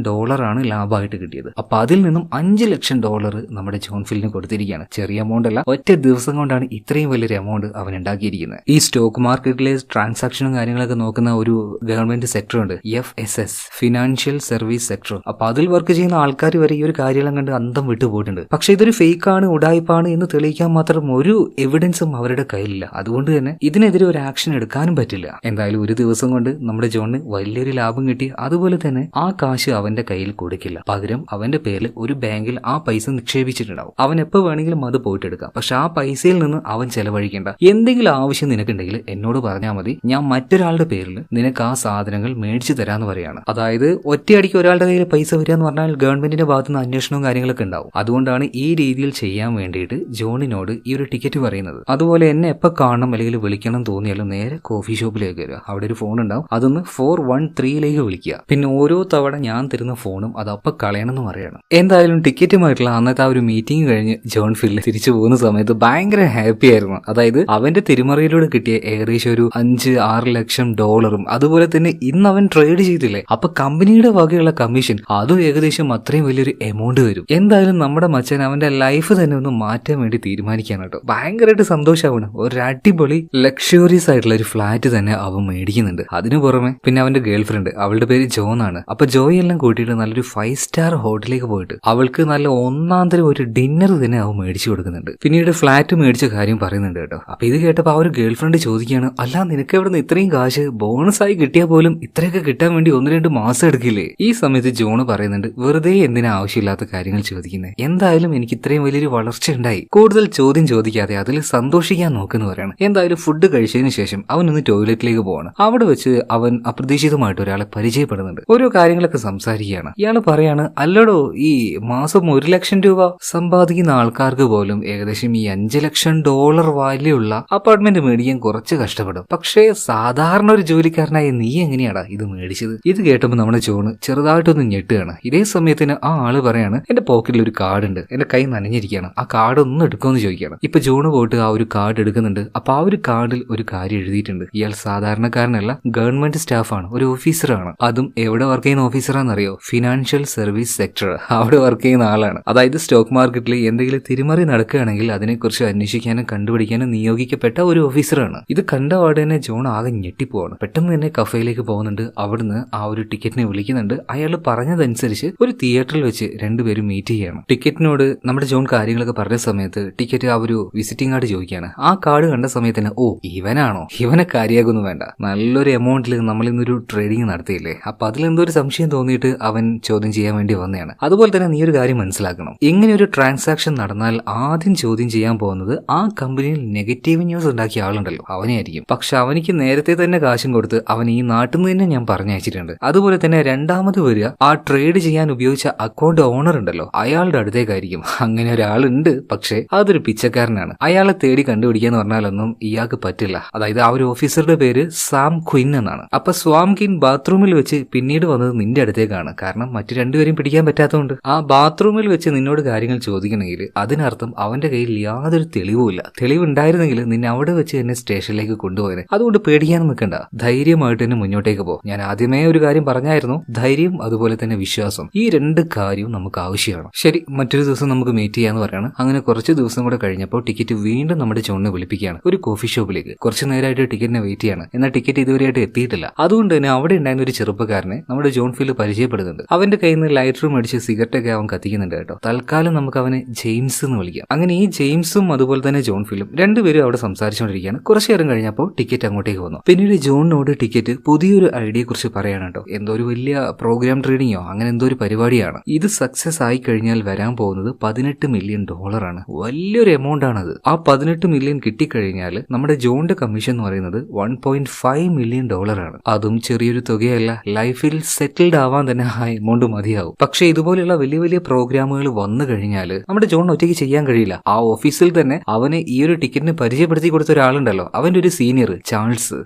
ലാഭമായിട്ട് കിട്ടിയത്. അപ്പൊ അതിൽ നിന്നും $5 ലക്ഷം നമ്മുടെ ജോൺ ഫിലിന് കൊടുത്തിരിക്കുകയാണ്. ചെറിയ എമൗണ്ട് അല്ല, ഒറ്റ ദിവസം കൊണ്ടാണ് ഇത്രയും വലിയൊരു എമൗണ്ട് അവൻ ഉണ്ടാക്കിയിരിക്കുന്നത്. ഈ സ്റ്റോക്ക് മാർക്കറ്റിലെ ട്രാൻസാക്ഷനും കാര്യങ്ങളൊക്കെ നോക്കുന്ന ഒരു ഗവൺമെന്റ് സെക്ടർ ഉണ്ട്, FSS, ഫിനാൻഷ്യൽ സർവീസ് സെക്ടർ. അപ്പൊ അതിൽ വർക്ക് ചെയ്യുന്ന ആൾക്കാർ വരെ ഈ ഒരു കാര്യമെല്ലാം കണ്ട് അന്തം വിട്ടു പോയിട്ടുണ്ട്. പക്ഷെ ഇതൊരു ഫേക്ക് ആണ്, ഉടായ്പാണ് എന്ന് തെളിയിക്കാൻ മാത്രം ഒരു എവിഡൻസും അവരുടെ കയ്യിലില്ല. അതുകൊണ്ട് തന്നെ ഇതിനെതിരെ ഒരു ആക്ഷൻ എടുക്കാനും പറ്റില്ല. എന്തായാലും ഒരു ദിവസം കൊണ്ട് നമ്മുടെ ജോണിന് വലിയൊരു ലാഭം കിട്ടി. അതുപോലെ തന്നെ ആ കാശ് അവന്റെ കയ്യിൽ കൊടുക്കില്ല. പകരം അവന്റെ പേരിൽ ഒരു ബാങ്കിൽ ആ പൈസ നിക്ഷേപിച്ചിട്ടുണ്ടാവും. അവൻ എപ്പോ വേണമെങ്കിലും അത് പോയിട്ട് എടുക്കാം. പക്ഷെ ആ പൈസയിൽ നിന്ന് അവൻ ചെലവഴിക്കേണ്ട. എന്തെങ്കിലും ആവശ്യം നിനക്കുണ്ടെങ്കിൽ എന്നോട് പറഞ്ഞാൽ മതി, ഞാൻ മറ്റൊരാളുടെ പേരിൽ നിനക്ക് ആ സാധനങ്ങൾ മേടിച്ചു തരാന്ന് പറയാണ്. അതായത് ഒറ്റയടിക്ക് ഒരാളുടെ കയ്യിൽ പൈസ വരിക എന്ന് പറഞ്ഞാൽ ഗവൺമെന്റിന്റെ ഭാഗത്തു നിന്ന് അന്വേഷണവും കാര്യങ്ങളൊക്കെ ഉണ്ടാവും. അതുകൊണ്ടാണ് ഈ രീതിയിൽ ചെയ്യാൻ വേണ്ടിയിട്ട് ജോണിനോട് ഈ ഒരു ടിക്കറ്റ് പറയുന്നത്. അതുപോലെ എന്നെ എപ്പോൾ കാണണം അല്ലെങ്കിൽ വിളിക്കണം തോന്നിയാലും നേരെ കോഫി ഷോപ്പിലേക്ക് വരിക. അവിടെ ഒരു ഫോൺ ഉണ്ടാവും, അതൊന്ന് 413 വിളിക്കുക. പിന്നെ ഓരോ തവണ ഞാൻ തരുന്ന ഫോണും അത് അപ്പം കളയണമെന്ന് പറയണം. എന്തായാലും ടിക്കറ്റുമായിട്ടുള്ള അന്നത്തെ ആ ഒരു മീറ്റിംഗ് കഴിഞ്ഞ് ജോൺ ഫിൽ തിരിച്ചു പോകുന്ന സമയത്ത് ഭയങ്കര ഹാപ്പി ആയിരുന്നു. അതായത് അവന്റെ തിരിമറിയിലൂടെ കിട്ടിയ ഏകദേശം ഒരു $5-6 ലക്ഷം അതുപോലെ തന്നെ ഇന്ന് അവൻ ട്രേഡ് ചെയ്തില്ലേ, അപ്പൊ കമ്പനിയുടെ വകയുള്ള കമ്മീഷൻ അതും ഏകദേശം അത്രയും വലിയൊരു എമൗണ്ട് വരും. എന്തായാലും നമ്മുടെ മച്ചൻ അവന്റെ ലൈഫ് തന്നെ ഒന്ന് മാറ്റാൻ വേണ്ടി തീരുമാനിക്കാണ് കേട്ടോ. ഭയങ്കരമായിട്ട് സന്തോഷമാണ്. ഒരു അടിപൊളി ലക്ഷറിയസ് ആയിട്ടുള്ള ഒരു ഫ്ലാറ്റ് തന്നെ അവൻ മേടിക്കുന്നുണ്ട്. അതിനു പുറമെ പിന്നെ അവന്റെ ഗേൾ ഫ്രണ്ട്, അവളുടെ പേര് ജോൺ ആണ്. അപ്പൊ ജോയ് എല്ലാം കൂട്ടിയിട്ട് നല്ലൊരു 5 സ്റ്റാർ ഹോട്ടലിലേക്ക് പോയിട്ട് അവൾക്ക് നല്ല ഒന്നാം തരം ഒരു ഡിന്നർ തന്നെ അവൻ മേടിച്ചു കൊടുക്കുന്നുണ്ട്. പിന്നീട് ഫ്ലാറ്റ് മേടിച്ച കാര്യം പറയുന്നുണ്ട് കേട്ടോ. അപ്പൊ ഇത് കേട്ടപ്പോ ആ ഒരു ഗേൾ ഫ്രണ്ട് ചോദിക്കുകയാണ്, അല്ല നിനക്ക് എവിടെ നിന്ന് ഇത്രയും കാശ്? ബോണസ് ആയി കിട്ടിയാൽ പോലും ഇത്രയൊക്കെ കിട്ടാൻ വേണ്ടി 1-2 മാസം എടുക്കില്ലേ? ഈ സമയത്ത് ജോണ് പറയുന്നുണ്ട്, വെറുതെ എന്തിനാ ആവശ്യമില്ലാത്ത കാര്യങ്ങൾ ചോദിക്കുന്നത്? എന്തായാലും എനിക്ക് ഇത്രയും വലിയൊരു വളർച്ച ഉണ്ടായി. കൂടുതൽ ചോദ്യം ചോദിക്കാതെ അതിൽ സന്തോഷിക്കാൻ നോക്കുന്നു പറയാണ്. എന്തായാലും ഫുഡ് കഴിച്ചതിന് ശേഷം അവനൊന്ന് ടോയ്ലറ്റിലേക്ക് പോവാണ്. അവിടെ വെച്ച് അവൻ അപ്രതീക്ഷിതമായിട്ട് ഒരാളെ പരിചയപ്പെടുന്നുണ്ട്. ഓരോ കാര്യങ്ങളൊക്കെ സംസാരിക്കുകയാണ്. ഇയാൾ പറയാണ്, അല്ലടോ ഈ മാസം $1 ലക്ഷം സമ്പാദിക്കുന്ന ആൾക്കാർക്ക് പോലും ഏകദേശം ഈ $5 ലക്ഷം വാല്യൂ ഉള്ള അപ്പാർട്ട്മെന്റ് മേടിക്കാൻ കുറച്ച് കഷ്ടപ്പെടും. പക്ഷേ സാധാരണ ഒരു ജോലിക്കാരനായ നീ എങ്ങനെയാടാ ഇത് മേടിച്ചത്? ഇത് കേട്ടപ്പോൾ നമ്മുടെ ജോണ് ചെറുതായിട്ടൊന്ന് ഞെട്ടുകയാണ്. ഇതേ സമയത്തിന് ആ ആള് പറയാണ്, എന്റെ പോക്കറ്റിൽ ഒരു കാർഡ് ഉണ്ട്, എന്റെ കൈ നനഞ്ഞിരിക്കുകയാണ്, ആ കാർഡ് ഒന്ന് എടുക്കുമെന്ന് ചോദിക്കുകയാണ്. ഇപ്പൊ ജോണ് പോയിട്ട് ആ ഒരു കാർഡ് എടുക്കുന്നുണ്ട്. അപ്പൊ ആ ഒരു കാർഡിൽ ഒരു കാര്യം എഴുതിയിട്ടുണ്ട്. ഇയാൾ സാധാരണക്കാരനല്ല, ഗവൺമെന്റ് സ്റ്റാഫാണ്, ഒരു ഓഫീസറാണ്. അതും എവിടെ വർക്ക് ചെയ്യുന്ന ഓഫീസറാണെന്നറിയോ? ഫിനാൻഷ്യൽ സർവീസ് സെക്ടർ, അവിടെ വർക്ക് ചെയ്യുന്ന ആളാണ്. അതായത് സ്റ്റോക്ക് മാർക്കറ്റിൽ എന്തെങ്കിലും തിരിമറി നടക്കുകയാണെങ്കിൽ അതിനെക്കുറിച്ച് അന്വേഷിക്കാനും കണ്ടുപിടിക്കാനും നിയോഗിക്കപ്പെട്ട ഒരു ഓഫീസറാണ്. ഇത് കണ്ട പാടെ തന്നെ ജോൺ ആകെ ഞെട്ടിപ്പോവാണ്. പെട്ടെന്ന് തന്നെ കഫേയിലേക്ക് പോകുന്നുണ്ട്. അവിടുന്ന് ആ ഒരു ടിക്കറ്റിനെ വിളിക്കുന്നുണ്ട്. അയാൾ പറഞ്ഞതനുസരിച്ച് ഒരു തിയേറ്ററിൽ വെച്ച് രണ്ടുപേരും മീറ്റ് ചെയ്യാണ്. ടിക്കറ്റിനോട് നമ്മുടെ ജോൺ കാര്യങ്ങളൊക്കെ പറഞ്ഞ സമയത്ത് ടിക്കറ്റ് ആ ഒരു വിസിറ്റിംഗ് കാർഡ് ചോദിക്കുകയാണ്. ആ കാർഡ് കണ്ട സമയത്ത് തന്നെ, ഓ ഇവനാണോ? ഇവനെ കാര്യമാക്കൊന്നും വേണ്ട, നല്ലൊരു എമൗണ്ടിൽ നമ്മൾ ഇന്നൊരു ട്രേഡിംഗ് നടത്തിയില്ലേ, അപ്പൊ അതിലെന്തോ ഒരു സംശയം തോന്നിയിട്ട് അവൻ ചോദ്യം ചെയ്യാൻ വേണ്ടി വന്നതാണ്. അതുപോലെ തന്നെ നീ ഒരു കാര്യം മനസ്സിലാക്കണം, ഇങ്ങനെ ഒരു ട്രാൻസാക്ഷൻ നടന്നാൽ ആദ്യം ചോദ്യം ചെയ്യാൻ പോകുന്നത് ആ കമ്പനിയിൽ നെഗറ്റീവ് ന്യൂസ് ഉണ്ടാക്കിയ ആളുണ്ടല്ലോ, അവനെയായിരിക്കും. പക്ഷെ അവനിക്ക് നേരത്തെ തന്നെ കാശും കൊടുത്ത് അവൻ ഈ നാട്ടിൽ നിന്ന് തന്നെ ഞാൻ പറഞ്ഞയച്ചിട്ടുണ്ട്. അതുപോലെ തന്നെ രണ്ടാമത് വരിക ആ ട്രേഡ് ചെയ്യാൻ ഉപയോഗിച്ച അക്കൗണ്ട് ഓണർ ഉണ്ടല്ലോ, അയാളുടെ അടുത്തേക്കായിരിക്കും. അങ്ങനെ ഒരാളുണ്ട്, പക്ഷെ അതൊരു പിച്ചക്കാരനാണ്. അയാളെ തേടി കണ്ടുപിടിക്കാന്ന് പറഞ്ഞാലൊന്നും ഇയാൾക്ക് പറ്റില്ല. അതായത് ആ ഒരു ഓഫീസറുടെ പേര് സാം ക്വിൻ എന്നാണ്. അപ്പൊ സ്വാം ക്വിൻ ബാത്റൂമിൽ വെച്ച് പിന്നീട് വന്നത് നിന്റെ അടുത്തേക്കാണ്. കാരണം മറ്റു രണ്ടുപേരും പിടിക്കാൻ പറ്റാത്തതുകൊണ്ട് ആ ബാത്റൂമിൽ വെച്ച് നിന്നോട് കാര്യങ്ങൾ ചോദിക്കണമെങ്കിൽ അതിനർത്ഥം അവന്റെ കയ്യിൽ യാതൊരു തെളിവുമില്ല. തെളിവുണ്ടായിരുന്നെങ്കിൽ നിന്നെ അവിടെ വെച്ച് തന്നെ സ്റ്റേഷനിലേക്ക് കൊണ്ടുപോയത്. അതുകൊണ്ട് പേടിക്കാൻ നിൽക്കണ്ട, ധൈര്യമായിട്ട് തന്നെ മുന്നോട്ടേക്ക് പോ. ഞാൻ ആദ്യമേ ഒരു കാര്യം പറഞ്ഞായിരുന്നു, ധൈര്യം അതുപോലെ തന്നെ വിശ്വാസം, ഈ 2 കാര്യവും നമുക്ക് ആവശ്യമാണ്. ശരി, മറ്റൊരു ദിവസം നമുക്ക് മീറ്റ് ചെയ്യാന്ന് പറയാണ്. അങ്ങനെ കുറച്ച് ദിവസം കൂടെ കഴിഞ്ഞപ്പോൾ ടിക്കറ്റ് വീണ്ടും നമ്മുടെ ജോണിനെ വിളിപ്പിക്കുകയാണ് ഒരു കോഫി ഷോപ്പിലേക്ക്. കുറച്ച് നേരമായിട്ട് ടിക്കറ്റിനെ വെയിറ്റ് ചെയ്യാണ്. എന്നാൽ ടിക്കറ്റ് ഇതുവരെയായിട്ട് എത്തിയിട്ടില്ല. അതുകൊണ്ട് തന്നെ അവിടെ ഉണ്ടായിരുന്ന ഒരു ചെറുപ്പക്കാരനെ നമ്മുടെ ജോൺ ഫിൽ പരിചയപ്പെടുന്നുണ്ട്. അവന്റെ കയ്യിൽ നിന്ന് ലൈറ്റർ മേടിച്ച് സിഗരറ്റ് ഒക്കെ അവൻ കത്തിക്കുന്നുണ്ട് കേട്ടോ. തൽക്കാലം നമുക്ക് അവനെ അവനെ ജെയിംസ് എന്ന് വിളിക്കാം. അങ്ങനെ ഈ ജെയിംസും അതുപോലെ തന്നെ ജോൺ ഫിലും രണ്ടുപേരും അവിടെ സംസാരിച്ചുകൊണ്ടിരിക്കുകയാണ്. കുറച്ചു നേരം കഴിഞ്ഞപ്പോൾ ടിക്കറ്റ് അങ്ങോട്ടേക്ക് വന്നു. പിന്നീട് ജോണിനോട് ടിക്കറ്റ് പുതിയൊരു ഐഡിയയെ കുറിച്ച് പറയാണ് കേട്ടോ. എന്തോ ഒരു വലിയ പ്രോഗ്രാം ട്രേഡിങ്ങോ അങ്ങനെ എന്തോ ഒരു പരിപാടിയാണ്. ഇത് സക്സസ് ആയി കഴിഞ്ഞാൽ വരാൻ പോകുന്നത് $18 മില്യൺ ആണ്. വലിയൊരു എമൗണ്ട് ആണത്. ആ 18 മില്യൺ കിട്ടിക്കഴിഞ്ഞാൽ നമ്മുടെ ജോണിന്റെ കമ്മീഷൻ എന്ന് പറയുന്നത് $1.5 മില്യൺ ആണ്. അതും ചെറിയൊരു തുകയല്ല. ലൈഫിൽ സെറ്റിൽഡ് ആവാൻ തന്നെ ആ എമൗണ്ട് മതിയാവും. പക്ഷെ ഇതുപോലെയുള്ള വലിയ വലിയ പ്രോഗ്രാമുകൾ വന്നു കഴിഞ്ഞാൽ നമ്മുടെ ജോൺ ഒറ്റയ്ക്ക് ചെയ്യാൻ കഴിയില്ല. ആ ഓഫീസിൽ തന്നെ അവന് ഈ ഒരു ടിക്കറ്റിന് പരിചയപ്പെടുത്തി കൊടുത്ത ഒരാളുണ്ടല്ലോ, അവന്റെ ഒരു സീനിയർ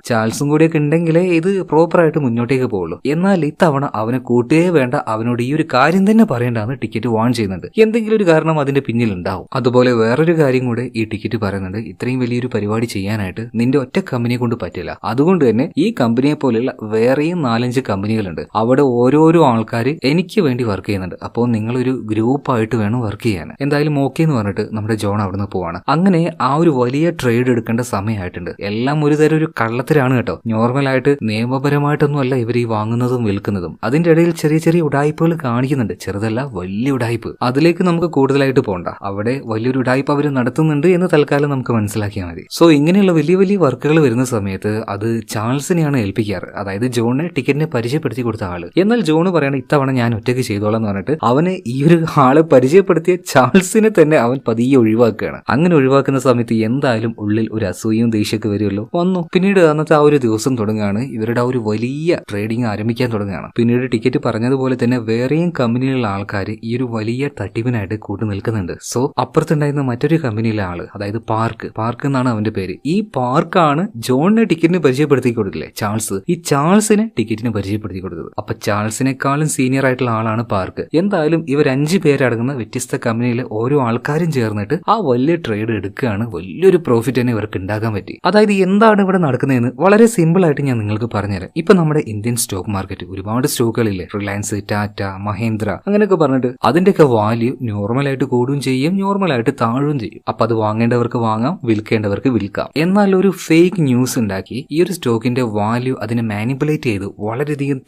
ചാൾസും കൂടിയൊക്കെ ഉണ്ടെങ്കിലേ ഇത് പ്രോപ്പറായിട്ട് മുന്നോട്ടേക്ക് പോകുള്ളൂ. എന്നാൽ ഇത്തവണ അവനെ കൂട്ടേ വേണ്ട, അവനോട് ഈ ഒരു കാര്യം തന്നെ പറയേണ്ടെന്ന് ടിക്കറ്റ് വാൺ ചെയ്യുന്നുണ്ട്. എന്തെങ്കിലും ഒരു കാരണം അതിന്റെ പിന്നിൽ ഉണ്ടാവും. അതുപോലെ വേറൊരു കാര്യം കൂടെ ഈ ടിക്കറ്റ് പറയുന്നുണ്ട്. ഇത്രയും വലിയൊരു പരിപാടി ചെയ്യാനായിട്ട് നിന്റെ ഒറ്റ കമ്പനിയെ കൊണ്ട് പറ്റില്ല. അതുകൊണ്ട് തന്നെ ഈ കമ്പനിയെ പോലെയുള്ള വേറെയും 4-5 കമ്പനികളുണ്ട്. അവിടെ ഓരോരോ ആൾക്കാർ എനിക്ക് വേണ്ടി വർക്ക് ചെയ്യുന്നുണ്ട്. അപ്പോൾ നിങ്ങളൊരു ഗ്രൂപ്പായിട്ട് വേണം വർക്ക് ചെയ്യാൻ. എന്തായാലും ഓക്കെ എന്ന് പറഞ്ഞിട്ട് നമ്മുടെ ജോൺ അവിടുന്ന് പോവാണ്. അങ്ങനെ ആ ഒരു വലിയ ട്രേഡ് എടുക്കേണ്ട സമയമായിട്ടുണ്ട്. എല്ലാം ഒരു തരം ഒരു കള്ളത്തിലാണ് കേട്ടോ. നോർമലായിട്ട് നിയമപരമായിട്ടൊന്നും അല്ല ഇവർ ഈ വാങ്ങുന്നതും വിൽക്കുന്നതും. അതിന്റെ ഇടയിൽ ചെറിയ ചെറിയ ഉടായ്പകൾ കാണിക്കുന്നുണ്ട്. ചെറുതല്ല, വലിയ ഉടായ്പ്. അതിലേക്ക് നമുക്ക് കൂടുതലായിട്ട് പോകണ്ട. അവിടെ വലിയൊരു ഉടായ്പ് അവർ നടത്തുന്നുണ്ട് എന്ന് തൽക്കാലം നമുക്ക് മനസ്സിലാക്കിയാൽ മതി. സോ ഇങ്ങനെയുള്ള വലിയ വലിയ വർക്കുകൾ വരുന്ന സമയത്ത് അത് ചാൾസിനെയാണ് ഏൽപ്പിക്കാറ്. അതായത് ജോണിനെ ടിക്കറ്റിനെ പരിചയപ്പെടുത്തി കൊടുത്ത ആള്. എന്നാൽ ജോണ് പറയണ ഇത്തവണ ഞാൻ ഒറ്റയ്ക്ക് ചെയ്തോളാം എന്ന് പറഞ്ഞിട്ട് അവന് ഈ ഒരു ആളെ പരിചയപ്പെടുത്തിയ ചാൾസിനെ തന്നെ അവൻ പതിയെ ഒഴിവാക്കുകയാണ്. അങ്ങനെ ഒഴിവാക്കുന്ന സമയത്ത് എന്തായാലും ഉള്ളിൽ ഒരു അസൂയയും ദേഷ്യമൊക്കെ വരുമല്ലോ. വന്നു. പിന്നീട് അന്നത്തെ ആ ഒരു ദിവസം തുടങ്ങുകയാണ്. ഇവരുടെ ആ ഒരു വലിയ ട്രേഡിംഗ് ആരംഭിക്കാൻ തുടങ്ങുകയാണ്. പിന്നീട് ടിക്കറ്റ് പറഞ്ഞതുപോലെ തന്നെ വേറെയും കമ്പനിയിലുള്ള ആൾക്കാർ ഈ ഒരു വലിയ തട്ടിപ്പിനായിട്ട് കൂട്ടു നിൽക്കുന്നുണ്ട്. സോ അപ്പുറത്തുണ്ടായിരുന്ന മറ്റൊരു കമ്പനിയിലെ ആള്, അതായത് പാർക്ക് എന്നാണ് അവന്റെ പേര്. ഈ പാർക്കാണ് ജോണിനെ ടിക്കറ്റിന് പരിചയപ്പെടുത്തി കൊടുക്കില്ലേ ചാൾസ്. ഈ ചാൾസിനെ ടിക്കറ്റിന് പരിചയപ്പെടുത്തി കൊടുത്തത്. അപ്പൊ ചാൾസിനെക്കാളും സീനിയർ ആയിട്ടുള്ള ആളാണ് പാർക്ക്. എന്തായാലും ഇവർ 5 പേരടങ്ങുന്ന വ്യത്യസ്ത കമ്പനിയിലെ ഓരോ ആൾക്കാരും ചേർന്നിട്ട് ആ വലിയ ട്രേഡ് എടുക്കുകയാണ്. വലിയൊരു പ്രോഫിറ്റ് തന്നെ ഇവർക്ക് ഉണ്ടാക്കാൻ പറ്റി. അതായത് എന്താണ് ഇവിടെ നടക്കുന്നതെന്ന് വളരെ സിമ്പിൾ ആയിട്ട് ഞാൻ നിങ്ങൾക്ക് പറഞ്ഞുതരാം. ഇപ്പൊ നമ്മുടെ ഇന്ത്യൻ സ്റ്റോക്ക് മാർക്കറ്റ് ഒരുപാട് സ്റ്റോക്കുകളില്ലേ, റിലയൻസ്, ടാറ്റ, മഹേന്ദ്ര അങ്ങനെയൊക്കെ പറഞ്ഞിട്ട് അതിന്റെയൊക്കെ വാല്യൂ നോർമലായിട്ട് കൂടുകയും ചെയ്യും, നോർമലായിട്ട് താഴുകയും ചെയ്യും. അപ്പൊ അത് വാങ്ങേണ്ടവർക്ക് വാങ്ങാം, വിൽക്കേണ്ടവർക്ക് വിൽക്കാം. എന്നാൽ ഒരു ഫേക്ക് ന്യൂസ് ഉണ്ടാക്കി ഈ ഒരു സ്റ്റോക്കിന്റെ വാല്യൂ അതിനെ മാനിപ്പുലേറ്റ് ചെയ്ത് വളരെയധികം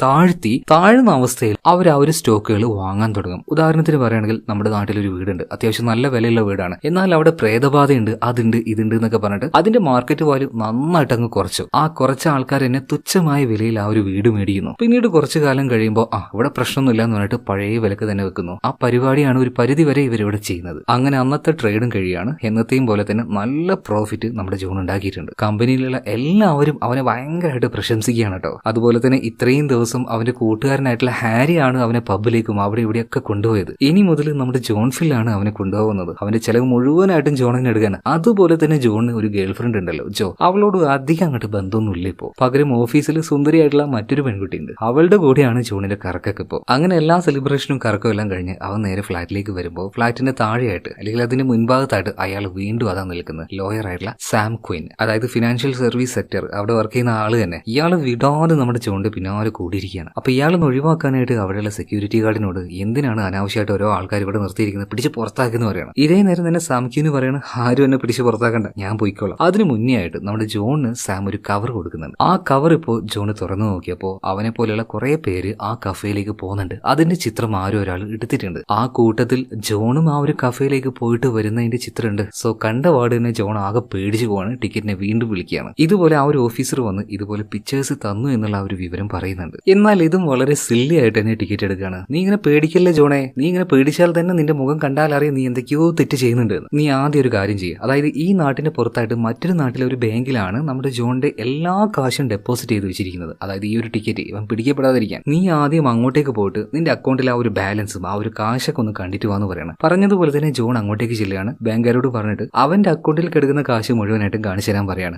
താഴ്ന്ന അവസ്ഥയിൽ അവർ ആ ഒരു സ്റ്റോക്കുകൾ വാങ്ങാൻ തുടങ്ങും. ഉദാഹരണത്തിന് പറയുകയാണെങ്കിൽ നമ്മുടെ നാട്ടിലൊരു വീടുണ്ട്, അത്യാവശ്യം നല്ല വിലയുള്ള വീടാണ്. എന്നാൽ അവിടെ പ്രേതബാധയുണ്ട്, അതുണ്ട്, ഇതുണ്ട് എന്നൊക്കെ പറഞ്ഞിട്ട് അതിന്റെ മാർക്കറ്റ് വാല്യൂ നന്നായിട്ട് അങ്ങ് കുറച്ചു. ആ കുറച്ച ആൾക്കാർ തന്നെ തുച്ഛമായ വിലയിൽ ആ ഒരു വീട് മേടിക്കുന്നു. പിന്നീട് കുറച്ചു കാലം കഴിയുമ്പോൾ ഇവിടെ പ്രശ്നമൊന്നുമില്ല എന്ന് പറഞ്ഞിട്ട് പഴയ വിലക്ക് തന്നെ വെക്കുന്നു. ആ പരിപാടിയാണ് ഒരു പരിധി വരെ ഇവരിവിടെ ചെയ്യുന്നത്. അങ്ങനെ അന്നത്തെ ട്രേഡും കഴിയാണ്. എന്നത്തെയും പോലെ തന്നെ നല്ല പ്രോഫിറ്റ് നമ്മുടെ ജോൺ ഉണ്ടാക്കിയിട്ടുണ്ട്. കമ്പനിയിലുള്ള എല്ലാവരും അവനെ ഭയങ്കരമായിട്ട് പ്രശംസിക്കുകയാണ് കേട്ടോ. അതുപോലെ തന്നെ ഇത്രയും ദിവസം അവന്റെ കൂട്ടുകാരനായിട്ടുള്ള ഹാരിയാണ് അവനെ പബ്ബിലേക്കും അവിടെ ഇവിടെയൊക്കെ കൊണ്ടുപോയത്. ഇനി മുതൽ നമ്മുടെ ജോൺ ഫില്ലാണ് അവനെ കൊണ്ടുപോകുന്നത്. അവന്റെ ചെലവ് മുഴുവനായിട്ടും ജോണിനെ എടുക്കാൻ. അതുപോലെ തന്നെ ജോണിന് ഒരു ഗേൾ ഫ്രണ്ട് ഉണ്ടല്ലോ ജോ, അവളോട് അധികം അങ്ങോട്ട് ബന്ധമൊന്നുമില്ല ഇപ്പോ. പകരം ഓഫീസിൽ സുന്ദരിയായിട്ടുള്ള മറ്റൊരു പെൺകുട്ടി ഉണ്ട്, അവളുടെ കൂടെയാണ് ജോണിന്റെ കറക്കൊക്കെ ഇപ്പോൾ. അങ്ങനെ എല്ലാ സെലിബ്രേഷനും കറക്കും എല്ലാം കഴിഞ്ഞ് അവൻ നേരെ ഫ്ലാറ്റിലേക്ക് വരുമ്പോൾ ഫ്ലാറ്റിന്റെ താഴെയായിട്ട് അല്ലെങ്കിൽ അതിന്റെ മുൻഭാഗത്തായിട്ട് അയാൾ വീണ്ടും അതാ നിൽക്കുന്നത്, ലോയർ ആയിട്ടുള്ള സാം ക്വിൻ. അതായത് ഫിനാൻഷ്യൽ സർവീസ് സെക്ടർ അവിടെ വർക്ക് ചെയ്യുന്ന ആള് തന്നെ. ഇയാൾ വിടാതെ നമ്മുടെ ജോണിന്റെ പിന്നാലെ കൂടിയിരിക്കുകയാണ്. അപ്പൊ ഇയാളൊന്ന് ഒഴിവാക്കാനായിട്ട് അവിടെയുള്ള സെക്യൂരിറ്റി ഗാർഡിനോട് എന്തിനാണ് അനാവശ്യമായിട്ട് ഓരോ ആൾക്കാർ ഇവിടെ നിർത്തിയിരിക്കുന്നത്, പിടിച്ച് പുറത്താക്കുന്നു പറയണം. ഇതേ നേരം തന്നെ സാം ക്വിന് പറയണം ആരും എന്നെ പിടിച്ച് പുറത്താക്കണ്ട, ഞാൻ പോയിക്കോളാം. അതിന് മുന്നേ ആയിട്ട് നമ്മുടെ ജോണിന് സാം ഒരു കവർ കൊടുക്കുന്നുണ്ട്. ആ കവർ ഇപ്പോൾ ജോണ് തുറന്നു നോക്കിയപ്പോൾ അവനെ പോലെയുള്ള കുറെ പേര് ആ കഫേയിലേക്ക് പോകുന്നുണ്ട്. അതിന്റെ ചിത്രം ആരും ഒരാൾ എടുത്തിട്ടുണ്ട്. ആ കൂട്ടത്തിൽ ജോണും ആ ഒരു കഫേയിലേക്ക് പോയിട്ട് വരുന്നതിന്റെ ചിത്രമുണ്ട്. സോ കണ്ട പാട് തന്നെ ജോൺ ആകെ പേടിച്ചു പോവാണ്. ടിക്കറ്റിനെ വീണ്ടും വിളിക്കുകയാണ്. ഇതുപോലെ ആ ഒരു ഓഫീസർ വന്ന് ഇതുപോലെ പിക്ചേഴ്സ് തന്നു എന്നുള്ള ആ ഒരു വിവരം പറയുന്നുണ്ട്. എന്നാൽ ഇതും വളരെ സില്ലി ആയിട്ട് തന്നെ ടിക്കറ്റ് എടുക്കുകയാണ്. നീ ഇങ്ങനെ പേടിക്കല്ലേ ജോണേ, നീ ഇങ്ങനെ പേടിച്ചാൽ തന്നെ നിന്റെ മുഖം കണ്ടാൽ അറിയാം നീ എന്തൊക്കെയോ തെറ്റ് ചെയ്യുന്നുണ്ട്. നീ ആദ്യം ഒരു കാര്യം ചെയ്യുക, അതായത് ഈ നാട്ടിന്റെ പുറത്തായിട്ട് മറ്റൊരു നാട്ടിലെ ഒരു ബാങ്കിലാണ് നമ്മുടെ ജോണിന്റെ എല്ലാ കാശും ഡെപ്പോസിറ്റ് ചെയ്ത് വെച്ചിരിക്കുന്നത്. അതായത് ഈ ഒരു ടിക്കറ്റ് ഇവൻ പിടിക്കപ്പെടാതിരിക്കാൻ നീ ആദ്യം അങ്ങോട്ടേക്ക് പോയിട്ട് നിന്റെ അക്കൗണ്ടിൽ ആ ഒരു ബാലൻസും ആ ഒരു കാശൊക്കെ ഒന്ന് കണ്ടിട്ട് വാന്ന് പറയണം. പറഞ്ഞതുപോലെ തന്നെ ജോൺ അങ്ങോട്ടേക്ക് ചെല്ലുകയാണ്. ബാങ്കുകാരോട് പറഞ്ഞിട്ട് അവന്റെ അക്കൗണ്ടിൽ കിടക്കുന്ന കാശ് മുഴുവനായിട്ടും കാണിച്ചു തരാൻ പറയാണ്.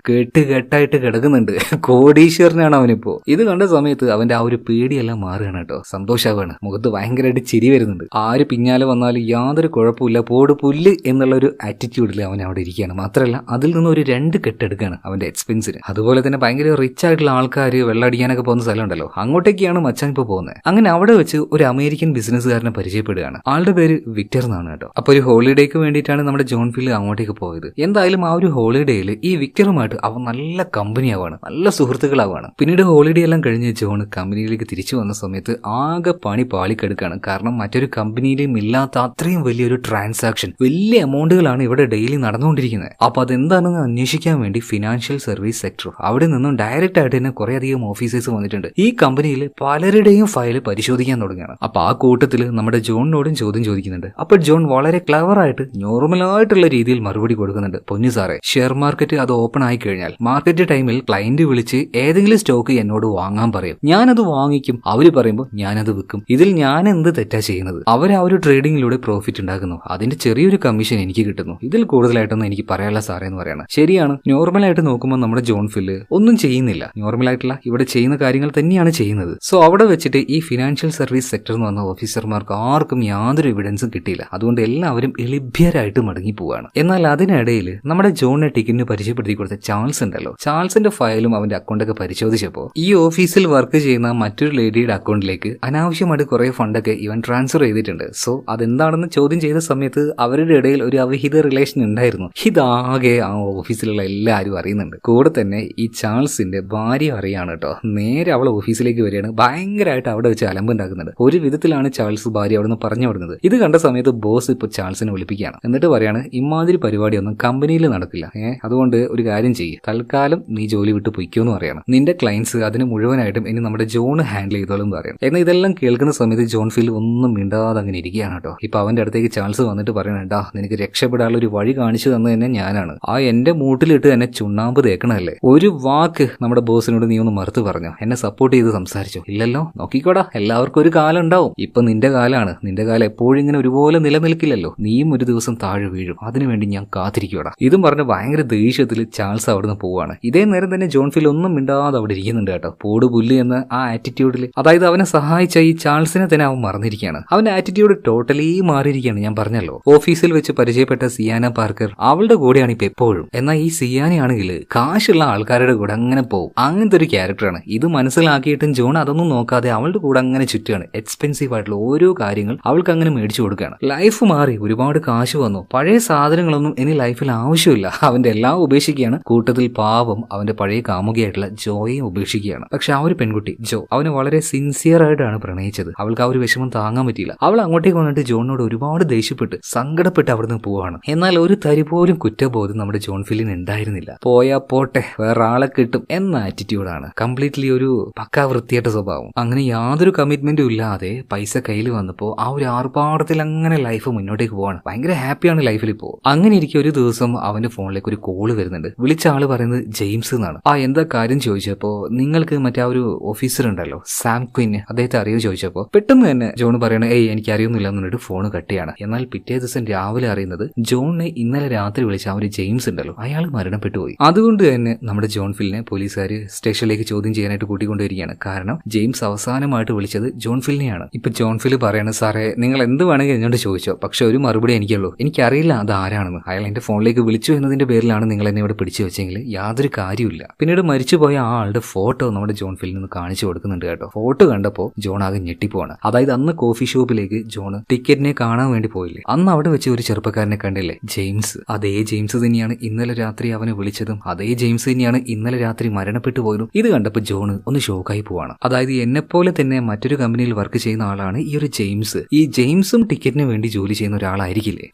കെട്ടായിട്ട് കിടക്കുന്നുണ്ട്. കോടീശ്വരനാണ് അവനിപ്പോ. ഇത് കണ്ട സമയത്ത് അവന്റെ ആ ഒരു പേടിയെല്ലാം മാറുകയാണ് കേട്ടോ. സന്തോഷാവാണ്. മുഖത്ത് ഭയങ്കരമായിട്ട് ചിരി വരുന്നുണ്ട്. ആര് പിന്നാലെ വന്നാലും യാതൊരു കുഴപ്പമില്ല, പോട് പുല്ല് എന്നുള്ള ഒരു ആറ്റിറ്റ്യൂഡിൽ അവൻ അവിടെ ഇരിക്കുകയാണ്. മാത്രമല്ല അതിൽ നിന്ന് ഒരു 2 കെട്ടെടുക്കുകയാണ് അവന്റെ എക്സ്പെൻസിന്. അതുപോലെ തന്നെ ഭയങ്കര റിച്ച് ആയിട്ടുള്ള ആൾക്കാർ വെള്ളമടിക്കാനൊക്കെ പോകുന്ന സ്ഥലം ഉണ്ടല്ലോ, അങ്ങോട്ടേക്കാണ് മച്ചാൻ ഇപ്പോൾ പോകുന്നത്. അങ്ങനെ അവിടെ വെച്ച് ഒരു അമേരിക്കൻ ബിസിനസ്സുകാരനെ പരിചയപ്പെടുകയാണ്. ആളുടെ പേര് വിക്ടർ എന്നാണ് കേട്ടോ. അപ്പൊ ഒരു ഹോളിഡേക്ക് വേണ്ടിയിട്ടാണ് നമ്മുടെ ജോൺ ഫിൽ അങ്ങോട്ടേക്ക് പോയത്. എന്തായാലും ആ ഒരു ഹോളിഡേയിൽ ഈ വിക്ടറുമായിട്ട് അവൻ നല്ല കമ്പനിയാവാണ്, നല്ല സുഹൃത്തുക്കളാവാണ്. പിന്നീട് ഹോളിഡേ എല്ലാം കഴിഞ്ഞ് ജോൺ കമ്പനിയിലേക്ക് തിരിച്ചു വന്ന സമയത്ത് ആകെ പണി പാളിക്കെടുക്കാണ്. കാരണം മറ്റൊരു കമ്പനിയിലും ഇല്ലാത്ത അത്രയും വലിയൊരു ട്രാൻസാക്ഷൻ, വലിയ എമൗണ്ടുകളാണ് ഇവിടെ ഡെയിലി നടന്നുകൊണ്ടിരിക്കുന്നത്. അപ്പൊ അതെന്താണെന്ന് അന്വേഷിക്കാൻ വേണ്ടി ഫിനാൻഷ്യൽ സർവീസ് സെക്ടർ അവിടെ നിന്നും ഡയറക്റ്റ് ആയിട്ട് തന്നെ കുറെ അധികം ഓഫീസേഴ്സ് വന്നിട്ടുണ്ട്. ഈ കമ്പനിയിൽ പലരുടെയും ഫയൽ പരിശോധിക്കാൻ തുടങ്ങുകയാണ്. അപ്പൊ ആ കൂട്ടത്തിൽ നമ്മുടെ ജോണിനോടും ചോദ്യം ചോദിക്കുന്നുണ്ട്. അപ്പോൾ ജോൺ വളരെ ക്ലവർ ആയിട്ട് നോർമൽ ആയിട്ടുള്ള രീതിയിൽ മറുപടി കൊടുക്കുന്നുണ്ട്. പൊന്നു സാറേ, ഷെയർ മാർക്കറ്റ് അത് ഓപ്പൺ ആയി കഴിഞ്ഞാൽ മാർക്കറ്റ് ടൈമിൽ ക്ലയന്റ് വിളിച്ച് ഏതെങ്കിലും സ്റ്റോക്ക് എന്നോട് വാങ്ങാൻ പറയും, ഞാനത് വാങ്ങിക്കും. അവര് പറയുമ്പോൾ ഞാനത് വിൽക്കും. ഇതിൽ ഞാൻ എന്ത് തെറ്റാ ചെയ്യുന്നത്? അവർ ആ ഒരു ട്രേഡിങ്ങിലൂടെ പ്രോഫിറ്റ് ഉണ്ടാക്കുന്നു, അതിന്റെ ചെറിയൊരു കമ്മീഷൻ എനിക്ക് കിട്ടുന്നു. ഇതിൽ കൂടുതലായിട്ടൊന്നും എനിക്ക് പറയാനുള്ള സാറേ എന്ന് പറയണം. ശരിയാണ്, നോർമലായിട്ട് നോക്കുമ്പോൾ നമ്മുടെ ജോൺ ഫില്ല് ഒന്നും ചെയ്യുന്നില്ല. നോർമലായിട്ടുള്ള ഇവിടെ ചെയ്യുന്ന കാര്യങ്ങൾ തന്നെയാണ് ചെയ്യുന്നത്. സോ അവിടെ വെച്ചിട്ട് ഈ ഫിനാൻഷ്യൽ സർവീസ് സെക്ടർ എന്ന് വന്ന ഓഫീസർമാർക്ക് ആർക്കും യാതൊരു എവിഡൻസും കിട്ടിയില്ല. അതുകൊണ്ട് എല്ലാവരും എളിഭ്യരായിട്ട് മടങ്ങി പോവാണ്. എന്നാൽ അതിനിടയിൽ നമ്മുടെ ജോണിനെ ടിക്കറ്റിന് പരിചയപ്പെടുത്തി കൊടുത്ത ചാൾസ് ഉണ്ടല്ലോ, ചാൾസിന്റെ ഫയലും അവന്റെ അക്കൗണ്ടൊക്കെ പരിശോധിച്ചപ്പോൾ ഈ ഓഫീസിൽ വർക്ക് ചെയ്യുന്ന മറ്റൊരു ലേഡിയുടെ അക്കൗണ്ടിലേക്ക് അനാവശ്യമായിട്ട് കുറെ ഫണ്ടൊക്കെ ഇവൻ ട്രാൻസ്ഫർ ചെയ്തിട്ടുണ്ട്. സോ അതെന്താണെന്ന് ചോദ്യം ചെയ്ത സമയത്ത് അവരുടെ ഇടയിൽ ഒരു അവിഹിത റിലേഷൻ ഉണ്ടായിരുന്നു. ഇതാകെ ആ ഓഫീസിലുള്ള എല്ലാവരും അറിയുന്നുണ്ട്. കൂടെ തന്നെ ഈ ചാൾസിന്റെ ഭാര്യ അറിയാണ് കേട്ടോ. നേരെ അവൾ ഓഫീസിലേക്ക് വരികയാണ്. ഭയങ്കരമായിട്ട് അവിടെ വെച്ച് അലമ്പുണ്ടാക്കുന്നുണ്ട്. ഒരു വിധത്തിലാണ് ചാൾസ് ഭാര്യ അവിടെ നിന്ന് പറഞ്ഞു വിടുന്നത്. ഇത് കണ്ട സമയത്ത് ബോസ് ഇപ്പോൾ ചാൾസിനെ വിളിപ്പിക്കുകയാണ്. എന്നിട്ട് പറയാണ്, ഇമാതിരി പരിപാടിയൊന്നും കമ്പനിയിൽ നടക്കില്ല. അതുകൊണ്ട് ഒരു കാര്യം ചെയ്യ്, തൽക്കാലം നീ ജോലി വിട്ട് പൊയ്ക്കോന്ന് പറയണം. നിന്റെ ക്ലയൻസ് അതിന് മുഴുവനായിട്ടും ഇനി നമ്മുടെ ജോൺ ഹാൻഡിൽ ചെയ്തോളും പറയണം. എന്നാൽ ഇതെല്ലാം കേൾക്കുന്ന സമയത്ത് ജോൺ ഫിൽ ഒന്നും മിണ്ടാതെ അങ്ങനെ ഇരിക്കുകയാണ് കേട്ടോ. ഇപ്പൊ അവന്റെ അടുത്തേക്ക് ചാൾസ് വന്നിട്ട് പറയണേട്ടാ, നിനക്ക് രക്ഷപ്പെടാനുള്ള ഒരു വഴി കാണിച്ചു തന്നെ ഞാനാണ്. ആ എന്റെ മൂട്ടിലിട്ട് എന്നെ ചുണ്ണാമ്പ് തേക്കണല്ലേ. ഒരു വാക്ക് നമ്മുടെ ബോസിനോട് നീ ഒന്ന് മറുത്ത് പറഞ്ഞോ, എന്നെ സപ്പോർട്ട് ചെയ്ത് സംസാരിച്ചോ? ഇല്ലല്ലോ. നോക്കിക്കോടാ, എല്ലാവർക്കും ഒരു കാലം ഉണ്ടാവും. ഇപ്പൊ നിന്റെ കാലാണ്. നിന്റെ കാലം എപ്പോഴും ഇങ്ങനെ ഒരുപോലെ നിലനിൽക്കില്ലല്ലോ. നീയും ഒരു ദിവസം താഴെ വീഴും. അതിനുവേണ്ടി ഞാൻ കാത്തിരിക്കോടാ. ഇതും പറഞ്ഞ് ഭയങ്കര ദേഷ്യത്തിൽ ചാൾസ് അവിടുന്ന് പോവാണ്. ഇതേ നേരം തന്നെ ജോൺ ഫിൽ ഒന്നും മിണ്ടാതെ അവിടെ ഇരിക്കുന്നുണ്ട് കേട്ടോ. പോട് പുല്ല് എന്ന ആ ആറ്റിറ്റ്യൂഡിൽ, അതായത് അവനെ സഹായിച്ച ഈ ചാൾസിനെ തന്നെ അവൻ മറന്നിരിക്കുകയാണ്. അവന്റെ ആറ്റിറ്റ്യൂഡ് ടോട്ടലി മാറിയിരിക്കുകയാണ്. ഞാൻ പറഞ്ഞല്ലോ, ഓഫീസിൽ വെച്ച് പരിചയപ്പെട്ട സിയാന പാർക്കർ അവളുടെ കൂടെയാണ് ഇപ്പൊ എപ്പോഴും. എന്നാൽ ഈ സിയാനയാണെങ്കിൽ കാശുള്ള ആൾക്കാരുടെ കൂടെ അങ്ങനെ പോകും. അങ്ങനത്തെ ഒരു ക്യാരക്ടറാണ്. ഇത് മനസ്സിലാക്കിയിട്ടും ജോൺ അതൊന്നും നോക്കാതെ അവളുടെ കൂടെ അങ്ങനെ ചുറ്റുകയാണ്. എക്സ്പെൻസീവ് ആയിട്ടുള്ള ഓരോ കാര്യങ്ങൾ അവൾക്ക് അങ്ങനെ മേടിച്ചു കൊടുക്കുകയാണ്. ലൈഫ് മാറി, ഒരുപാട് കാശ് വന്നു. പഴയ സാധനങ്ങളൊന്നും ഇനി ലൈഫിൽ ആവശ്യമില്ല. അവന്റെ എല്ലാം ഉപേക്ഷിക്കുകയാണ്. കൂട്ടത്തിൽ പാവം അവന്റെ പഴയ കാമുകിയായിട്ടുള്ള ജോയെയും ഉപേക്ഷിക്കുകയാണ്. പക്ഷെ ആ ഒരു പെൺകുട്ടി ജോ അവന് വളരെ സിൻസിയർ ആയിട്ടാണ് പ്രണയിച്ചത്. അവൾക്ക് ആ ഒരു വിഷമം താങ്ങാൻ പറ്റിയില്ല. അവൾ അങ്ങോട്ടേക്ക് വന്നിട്ട് ജോണിനോട് ഒരുപാട് ദേഷ്യപ്പെട്ട് സങ്കടപ്പെട്ട് അവിടുന്ന് പോവാണ്. എന്നാൽ ഒരു തരി പോലും കുറ്റബോധം നമ്മുടെ ജോൺ ഫില്ലിന് ഉണ്ടായിരുന്നില്ല. പോയാ പോട്ടെ, വേറെ ആളെ കിട്ടും എന്ന ആറ്റിറ്റ്യൂഡാണ്. കംപ്ലീറ്റ്ലി ഒരു പക്കാ വൃത്തിയായിട്ട സ്വഭാവം. അങ്ങനെ യാതൊരു കമ്മിറ്റ്മെന്റും ഇല്ലാതെ പൈസ കയ്യിൽ വന്നപ്പോ ആ ഒരു ആർഭാടത്തിൽ അങ്ങനെ ലൈഫ് മുന്നോട്ടേക്ക് പോവാണ്. ഭയങ്കര ഹാപ്പിയാണ് ലൈഫിൽ ഇപ്പോ. അങ്ങനെ ഇരിക്കും ഒരു ദിവസം അവന്റെ ഫോണിലേക്ക് ഒരു കോള് വരുന്നുണ്ട്. വിളിച്ച ആള് പറയുന്നത് ജെയിംസ് എന്നാണ്. എന്താ കാര്യം ചോദിച്ചപ്പോ, നിങ്ങൾക്ക് മറ്റേ ആ ഒരു ഓഫീസർ ഉണ്ടല്ലോ സാം ക്വിൻ, അദ്ദേഹത്തെ അറിയോ ചോദിച്ചപ്പോ പെട്ടെന്ന് തന്നെ ജോൺ പറയണ എനിക്ക് അറിയുന്നില്ല എന്നിട്ട് ഫോൺ കട്ടിയാണ്. എന്നാൽ പിറ്റേ ദിവസം രാവിലെ അറിയുന്നത് ജോണിനെ ഇന്നലെ രാത്രി വിളിച്ച ആ ഒരു ജെയിംസ് ഉണ്ടല്ലോ, അയാൾ മരണപ്പെട്ടു പോയി. അതുകൊണ്ട് തന്നെ നമ്മുടെ ജോൺ ഫിലിനെ പോലീസുകാർ സ്റ്റേഷനിലേക്ക് ചോദ്യം ചെയ്യാനായിട്ട് കൂട്ടിക്കൊണ്ടുവരികയാണ്. കാരണം ജെയിംസ് അവസാനമായിട്ട് വിളിച്ചത് ജോൺ ഫിലിനെയാണ്. ഇപ്പൊ ജോൺ ഫിൽ പറയാണ്, സാറേ നിങ്ങൾ എന്ത് വേണമെങ്കിൽ എന്നോട് ചോദിച്ചോ, പക്ഷെ ഒരു മറുപടി എനിക്കുള്ളൂ, എനിക്കറിയില്ല അത് ആരാണെന്ന്. അയാൾ എന്റെ ഫോണിലേക്ക് വിളിച്ചു എന്നതിന്റെ പേരിലാണ് നിങ്ങൾ എന്നെ ഇവിടെ പിടിച്ചു വെച്ചെങ്കിൽ യാതൊരു കാര്യമില്ല. പിന്നീട് മരിച്ചുപോയ ആ ആളുടെ ഫോട്ടോ നമ്മുടെ ജോൺ ഫിലിൽ നിന്ന് കാണിച്ചു കൊടുക്കുന്നുണ്ട് കേട്ടോ. ഫോട്ടോ കണ്ടപ്പോൾ ജോൺ ആകെ ഞെട്ടിപ്പോവാണ്. അതായത് അന്ന് കോഫി ഷോപ്പിലേക്ക് ജോൺ ടിക്കറ്റിനെ കാണാൻ വേണ്ടി പോയില്ലേ, അന്ന് അവിടെ വെച്ച് ഒരു ചെറുപ്പക്കാരനെ കണ്ടില്ലേ, ജെയിംസ്. അതേ ജെയിംസ് തന്നെയാണ് ഇന്നലെ രാത്രി അവനെ വിളിച്ചതും. അതേ ജെയിംസ് തന്നെയാണ് ഇന്നലെ രാത്രി മരണപ്പെട്ടു പോയതും. ഇത് കണ്ടപ്പോൾ ജോൺ ഒന്ന് ഷോക്കായി പോവാണ്. അതായത് എന്നെപ്പോലെ തന്നെ മറ്റൊരു കമ്പനിയിൽ വർക്ക് ചെയ്യുന്ന ആളാണ് ഈ ഒരു ജെയിംസ്. ഈ ജെയിംസും ടിക്കറ്റിന് വേണ്ടി ജോലി ചെയ്യുന്ന ഒരാളായിരിക്കില്ലേ.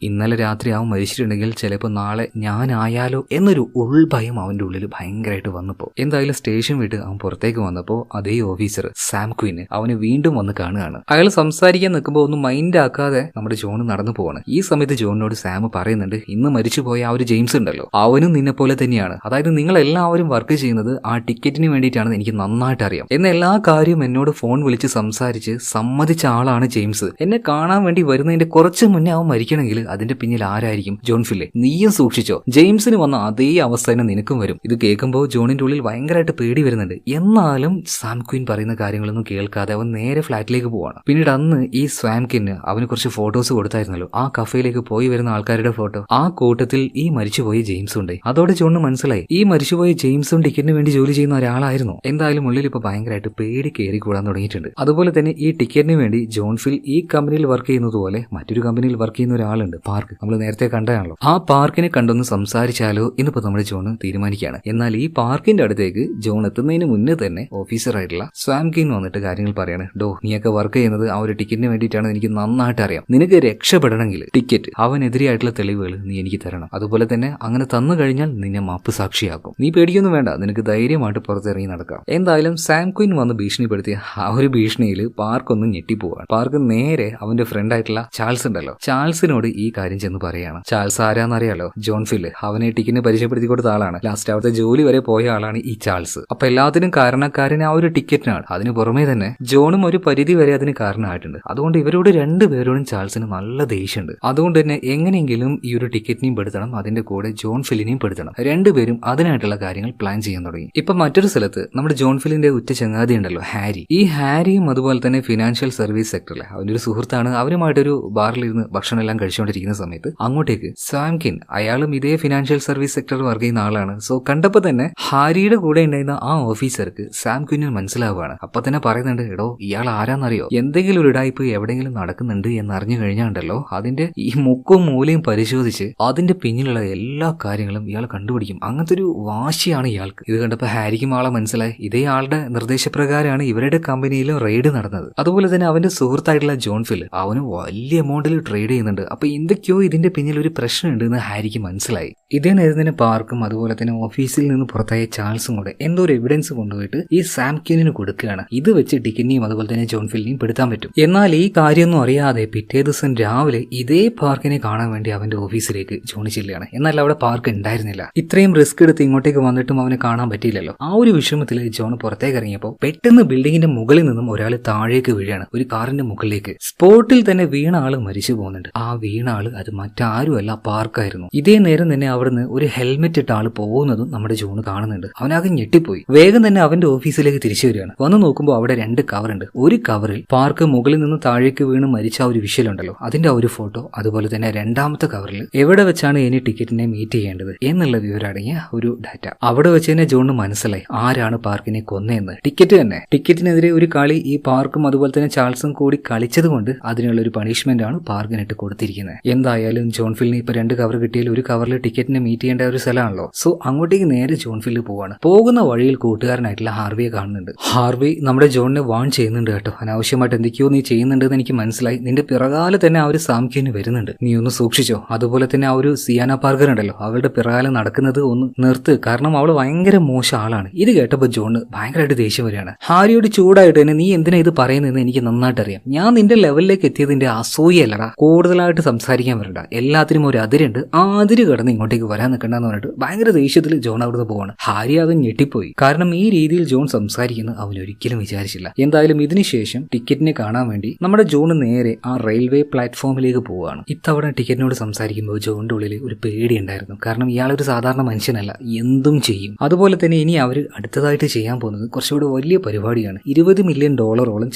ഇന്നലെ രാത്രി അവൻ മരിച്ചിട്ടുണ്ടെങ്കിൽ ചിലപ്പോൾ നാളെ ഞാനായാലോ എന്നൊരു ഉൾഭയം അവന്റെ ഉള്ളിൽ ഭയങ്കരമായിട്ട് വന്നപ്പോ എന്തായാലും സ്റ്റേഷൻ വിട്ട് അവൻ പുറത്തേക്ക് വന്നപ്പോ അതേ ഓഫീസർ സാം ക്വിന് അവന് വീണ്ടും വന്ന് കാണുകയാണ്. അയാൾ സംസാരിക്കാൻ നിൽക്കുമ്പോൾ ഒന്നും മൈൻഡ് ആക്കാതെ നമ്മുടെ ജോൺ നടന്നു പോവാണ്. ഈ സമയത്ത് ജോണിനോട് സാം പറയുന്നുണ്ട്, ഇന്ന് മരിച്ചുപോയ ആ ഒരു ജെയിംസ് ഉണ്ടല്ലോ, അവനും നിന്നെ പോലെ തന്നെയാണ്. അതായത് നിങ്ങൾ എല്ലാവരും വർക്ക് ചെയ്യുന്നത് ആ ടിക്കറ്റിന് വേണ്ടിയിട്ടാണെന്ന് എനിക്ക് നന്നായിട്ട് അറിയാം. എന്ന എല്ലാ കാര്യവും എന്നോട് ഫോൺ വിളിച്ച് സംസാരിച്ച് സമ്മതിച്ച ആളാണ് ജെയിംസ്. എന്നെ കാണാൻ വേണ്ടി വരുന്നതിന്റെ കുറച്ച് മുന്നേ അവൻ മരിക്കണമെങ്കിൽ അതിന്റെ പിന്നിൽ ആരായിരിക്കും? ജോൺ ഫില്ലെ, നീയും സൂക്ഷിച്ചോ, ജെയിംസിന് വന്ന അതേ അവസ്ഥ തന്നെ നിനക്കും വരും. ഇത് കേൾക്കുമ്പോൾ ജോണിന്റെ ഉള്ളിൽ ഭയങ്കരമായിട്ട് പേടി വരുന്നുണ്ട്. എന്നാലും സാം ക്വിൻ പറയുന്ന കാര്യങ്ങളൊന്നും കേൾക്കാതെ അവൻ നേരെ ഫ്ലാറ്റിലേക്ക് പോവാണ്. പിന്നീട് അന്ന് ഈ സാം ക്വിന് അവന് കുറച്ച് ഫോട്ടോസ് കൊടുത്തായിരുന്നല്ലോ, ആ കഫേയിലേക്ക് പോയി വരുന്ന ആൾക്കാരുടെ ഫോട്ടോ. ആ കൂട്ടത്തിൽ ഈ മരിച്ചുപോയ ജെയിംസ് ഉണ്ട്. അതോടെ ജോണിന് മനസ്സിലായി ഈ മരിച്ചുപോയ ജെയിംസും ടിക്കറ്റിന് വേണ്ടി ജോലി ചെയ്യുന്ന ഒരാളായിരുന്നു. എന്തായാലും ഉള്ളിൽ ഇപ്പൊ ഭയങ്കരമായിട്ട് പേടി കയറി കൂടാൻ തുടങ്ങിയിട്ടുണ്ട്. അതുപോലെ തന്നെ ഈ ടിക്കറ്റിന് വേണ്ടി ജോൺ ഫിൽ ഈ കമ്പനിയിൽ വർക്ക് ചെയ്യുന്നത് പോലെ മറ്റൊരു കമ്പനിയിൽ വർക്ക് ചെയ്യുന്ന ഒരാളുണ്ട്, പാർക്ക്. നമ്മൾ നേരത്തെ കണ്ടതാണല്ലോ. ആ പാർക്കിനെ കണ്ടൊന്ന് സംസാരിച്ചാലോ ഇന്നിപ്പോ നമ്മുടെ ജോൺ തീരുമാനിക്കുകയാണ്. എന്നാൽ ഈ പാർക്കിന്റെ അടുത്തേക്ക് ജോൺ എത്തുന്നതിന് മുന്നേ തന്നെ ഓഫീസറായിട്ടുള്ള സാം ക്വിൻ വന്നിട്ട് കാര്യങ്ങൾ പറയാണ്. നീയൊക്കെ വർക്ക് ചെയ്യുന്നത് ആ ഒരു ടിക്കറ്റിന് വേണ്ടിയിട്ടാണ് എനിക്ക് നന്നായിട്ട് അറിയാം. നിനക്ക് രക്ഷപ്പെടണമെങ്കിൽ ടിക്കറ്റ് അവനെതിരെയായിട്ടുള്ള തെളിവുകൾ നീ എനിക്ക് തരണം. അതുപോലെ തന്നെ അങ്ങനെ തന്നു കഴിഞ്ഞാൽ നിന്നെ മാപ്പ് സാക്ഷിയാക്കും. നീ പേടിക്കൊന്നും വേണ്ട, നിനക്ക് ധൈര്യമായിട്ട് പുറത്തിറങ്ങി നടക്കാം. എന്തായാലും സാം ക്വീൻ വന്ന് ഭീഷണിപ്പെടുത്തിയ ആ ഒരു ഭീഷണിയിൽ പാർക്ക് ഒന്ന് ഞെട്ടിപ്പോവാണ്. പാർക്ക് നേരെ അവന്റെ ഫ്രണ്ട് ആയിട്ടുള്ള ചാൾസ് ഉണ്ടല്ലോ, ചാൾസിനോട് ഈ കാര്യം ചെന്ന് പറയാണ്. ചാൾസ് ആരാന്നറിയാലോ, ജോൺ ഫില്ല്. അവനെ ടിക്കറ്റിന് പരിചയപ്പെടുത്തി കൊടുത്ത ആളാണ്. ലാസ്റ്റ് അവിടുത്തെ ജോലി വരെ പോയ ആളാണ് ഈ ചാൾസ്. അപ്പൊ എല്ലാത്തിനും കാരണക്കാരൻ ആ ഒരു ടിക്കറ്റിനാണ്. അതിന് പുറമേ തന്നെ ജോണും ഒരു പരിധി വരെ അതിന് കാരണമായിട്ടുണ്ട്. അതുകൊണ്ട് ഇവരോട് രണ്ടുപേരോടും ചാൾസിന് നല്ല ദേഷ്യമുണ്ട്. അതുകൊണ്ട് തന്നെ എങ്ങനെയെങ്കിലും ഈ ഒരു ടിക്കറ്റിനെയും പെടുത്തണം, അതിന്റെ കൂടെ ജോൺ ഫില്ലിനെയും പെടുത്തണം. രണ്ടുപേരും അതിനായിട്ടുള്ള കാര്യങ്ങൾ പ്ലാൻ ചെയ്യാൻ തുടങ്ങി. ഇപ്പൊ മറ്റൊരു സ്ഥലത്ത് നമ്മുടെ ജോൺ ഫില്ലിന്റെ ഉറ്റ ചങ്ങാതി ഉണ്ടല്ലോ, ഹാരി. ഈ ഹാരിയും അതുപോലെ തന്നെ ഫിനാൻഷ്യൽ സർവീസ് സെക്ടറിലെ അവന്റെ ഒരു സുഹൃത്താണ്. അവരുമായിട്ടൊരു ബാറിലിരുന്ന് ഭക്ഷണം എല്ലാം കഴിച്ചുകൊണ്ടിരിക്കുന്ന സമയത്ത് അങ്ങോട്ടേക്ക് സാം ക്വീൻ, അയാളും ഇതേ ഫിനാൻഷ്യൽ സർവീസ് സെക്ടറിൽ വർക്ക് ചെയ്യുന്ന ആളാണ്. സോ കണ്ടപ്പോ തന്നെ ഹാരിയുടെ കൂടെ ഉണ്ടായിരുന്ന ആ ഓഫീസർക്ക് സാം ക്വീനിന് മനസ്സിലാവുകയാണ്. അപ്പൊ തന്നെ പറയുന്നുണ്ട്, എടോ ഇയാൾ ആരാന്നറിയോ, എന്തെങ്കിലും ഒരു ഇടായ്പ് എവിടെയെങ്കിലും നടക്കുന്നുണ്ട് എന്ന് അറിഞ്ഞു കഴിഞ്ഞാണ്ടല്ലോ അതിന്റെ ഈ മുക്കും മൂലയും പരിശോധിച്ച് അതിന്റെ പിന്നിലുള്ള എല്ലാ കാര്യങ്ങളും ഇയാൾ കണ്ടുപിടിക്കും. അങ്ങനത്തെ ഒരു വാശിയാണ് ഇയാൾക്ക്. ഇത് കണ്ടപ്പോ ഹാരിക്കും ആളെ മനസ്സിലായി. ഇതേ ആളുടെ നിർദ്ദേശപ്രകാരമാണ് ഇവരുടെ കമ്പനിയിലും റെയ്ഡ് നടന്നത്. അതുപോലെ തന്നെ അവന്റെ സുഹൃത്തായിട്ടുള്ള ജോൺ ഫിൽ അവന് വലിയ എമൗണ്ടിൽ ട്രേഡ് ചെയ്യുന്നുണ്ട്. അപ്പൊ എന്തൊക്കെയോ ഇതിന്റെ പിന്നിൽ ഒരു പ്രശ്നമുണ്ട് എന്ന് ഹാരിക്ക് മനസ്സിലായി. ഇതേ നേരം തന്നെ പാർക്കും അതുപോലെ തന്നെ ഓഫീസിൽ നിന്ന് പുറത്തായ ചാൾസും കൂടെ എന്തോ ഒരു എവിഡൻസ് കൊണ്ടുപോയിട്ട് ഈ സാം ക്വീനിന് കൊടുക്കുകയാണ്. ഇത് വെച്ച് ടിക്കറ്റിനെയും അതുപോലെ തന്നെ ജോൺ ഫില്ലിനെയും പെടുത്താൻ പറ്റും. എന്നാൽ ഈ കാര്യമൊന്നും അറിയാതെ പിറ്റേ ദിവസം രാവിലെ ഇതേ പാർക്കിനെ കാണാൻ വേണ്ടി അവന്റെ ഓഫീസിലേക്ക് ജോണി ചെല്ലുകയാണ്. എന്നാൽ അവിടെ പാർക്ക് ഉണ്ടായിരുന്നില്ല. ഇത്രയും റിസ്ക് എടുത്ത് ഇങ്ങോട്ടേക്ക് വന്നിട്ടും അവനെ കാണാൻ പറ്റിയില്ലല്ലോ. ആ ഒരു വിഷമത്തിൽ ജോൺ പുറത്തേക്ക് ഇറങ്ങിയപ്പോൾ പെട്ടെന്ന് ബിൽഡിങ്ങിന്റെ മുകളിൽ നിന്നും ഒരാൾ താഴേക്ക് വീഴാണ്, ഒരു കാറിന്റെ മുകളിലേക്ക്. സ്പോട്ടിൽ തന്നെ വീണ ആള് മരിച്ചു പോകുന്നുണ്ട്. ആ വീണ ആള് അത് മറ്റാരുമല്ല, പാർക്കായിരുന്നു. ഇതേ നേരം തന്നെ അവിടുന്ന് ഒരു ഹെൽമെറ്റ് ഇട്ട ആള് പോകുന്നതും നമ്മുടെ ജോൺ കാണുന്നുണ്ട്. അവനാകെ ഞെട്ടിപ്പോയി. വേഗം തന്നെ അവന്റെ ഓഫീസിലേക്ക് തിരിച്ചു വരികയാണ്. വന്ന് നോക്കുമ്പോൾ അവിടെ 2 കവറുണ്ട്. ഒരു കവറിൽ പാർക്ക് മുകളിൽ നിന്ന് താഴേക്ക് വീണ് മരിച്ച ആ ഒരു വിഷ്വലുണ്ടല്ലോ, അതിന്റെ ആ ഒരു ഫോട്ടോ. അതുപോലെ തന്നെ രണ്ടാമത്തെ കവറിൽ എവിടെ വെച്ചാണ് ഇനി ടിക്കറ്റിനെ മീറ്റ് ചെയ്യേണ്ടത് എന്നുള്ള വിവരം അടങ്ങിയ ഒരു ഡാറ്റ. അവിടെ വെച്ച് തന്നെ ജോണിന് മനസ്സിലായി ആരാണ് പാർക്കിനെ കൊന്നതെന്ന്. ടിക്കറ്റ് തന്നെ. ടിക്കറ്റിനെതിരെ ഒരു കളി ഈ പാർക്കും അതുപോലെ തന്നെ ചാൾസും കൂടി കളിച്ചത് കൊണ്ട് അതിനുള്ള ഒരു പണിഷ്മെന്റ് ആണ് പാർക്കിനിട്ട് കൊടുത്തിരിക്കുന്നത്. എന്തായാലും ജോൺ ഫില്ലിന് ഇപ്പൊ 2 കവർ കിട്ടിയാൽ ഒരു കവറിൽ ടിക്കറ്റിനെ മീറ്റ് ചെയ്യേണ്ട ഒരു സ്ഥലമാണല്ലോ. സോ അങ്ങോട്ടേക്ക് നേരെ ജോൺ ഫില്ല് പോവാണ്. പോകുന്ന വഴിയിൽ കൂട്ടുകാരനായിട്ടുള്ള ഹാർവിയെ കാണുന്നുണ്ട്. ഹാർവി നമ്മുടെ ജോണിനെ വാൺ ചെയ്യുന്നുണ്ട് കേട്ടോ. അനാവശ്യമായിട്ട് എന്തൊക്കെയോ നീ ചെയ്യുന്നുണ്ടെന്ന് എനിക്ക് മനസ്സിലായി. നിന്റെ പിറകാലെ തന്നെ ആ ഒരു സാം ക്വീന് വരുന്നുണ്ട്, നീ ഒന്ന് സൂക്ഷിച്ചോ. അതുപോലെ തന്നെ ആ ഒരു സിയാന പാർക്കർ ഉണ്ടല്ലോ, അവളുടെ പിറകാലെ നടക്കുന്നത് ഒന്ന് നിർത്ത്, കാരണം അവള് ഭയങ്കര മോശം ആളാണ്. ഇത് കേട്ടപ്പോൾ ജോണിന് ഭയങ്കരമായിട്ട് ദേഷ്യം വരികയാണ്. ഹാരിയോട് ചൂടായിട്ട് തന്നെ, നീ എന്തിനാ ഇത് പറയുന്നതെന്ന് എനിക്ക് നന്നായിട്ട് അറിയാം. ഞാൻ നിന്റെ ലെവലിലേക്ക് എത്തിയതിന്റെ അസൂയല്ലടാ. കൂടുതലായിട്ട് സംസാരിക്കാൻ വരണ്ട, എല്ലാത്തിനും ഒരു അതിരുണ്ട്. ആ അതിര് കടന്ന് ഇങ്ങോട്ടേക്ക് വരാൻ നിൽക്കണ്ടെന്ന് പറഞ്ഞിട്ട് ഭയങ്കര ദേഷ്യത്തിൽ ജോൺ അവിടുന്ന് പോവാണ്. ഹാരി അവൻ ഞെട്ടിപ്പോയി. കാരണം ഈ രീതിയിൽ ജോൺ സംസാരിക്കുന്നത് അവൻ ഒരിക്കലും വിചാരിച്ചില്ല. എന്തായാലും ഇതിനുശേഷം ടിക്കറ്റിനെ കാണാൻ വേണ്ടി നമ്മുടെ ജോൺ നേരെ ആ റെയിൽവേ പ്ലാറ്റ്ഫോമിലേക്ക് പോവുകയാണ്. ഇത്തവണ ടിക്കറ്റിനോട് സംസാരിക്കുമ്പോൾ ജോണിന്റെ ഉള്ളിൽ ഒരു പേടി ഉണ്ടായിരുന്നു. കാരണം ഇയാളൊരു സാധാരണ മനുഷ്യനല്ല, എന്തും ചെയ്യും. അതുപോലെ തന്നെ ഇനി അവർ അടുത്തതായിട്ട് ചെയ്യാൻ പോകുന്നത് കുറച്ചുകൂടി വലിയ പരിപാടിയാണ്. $20 മില്യൺ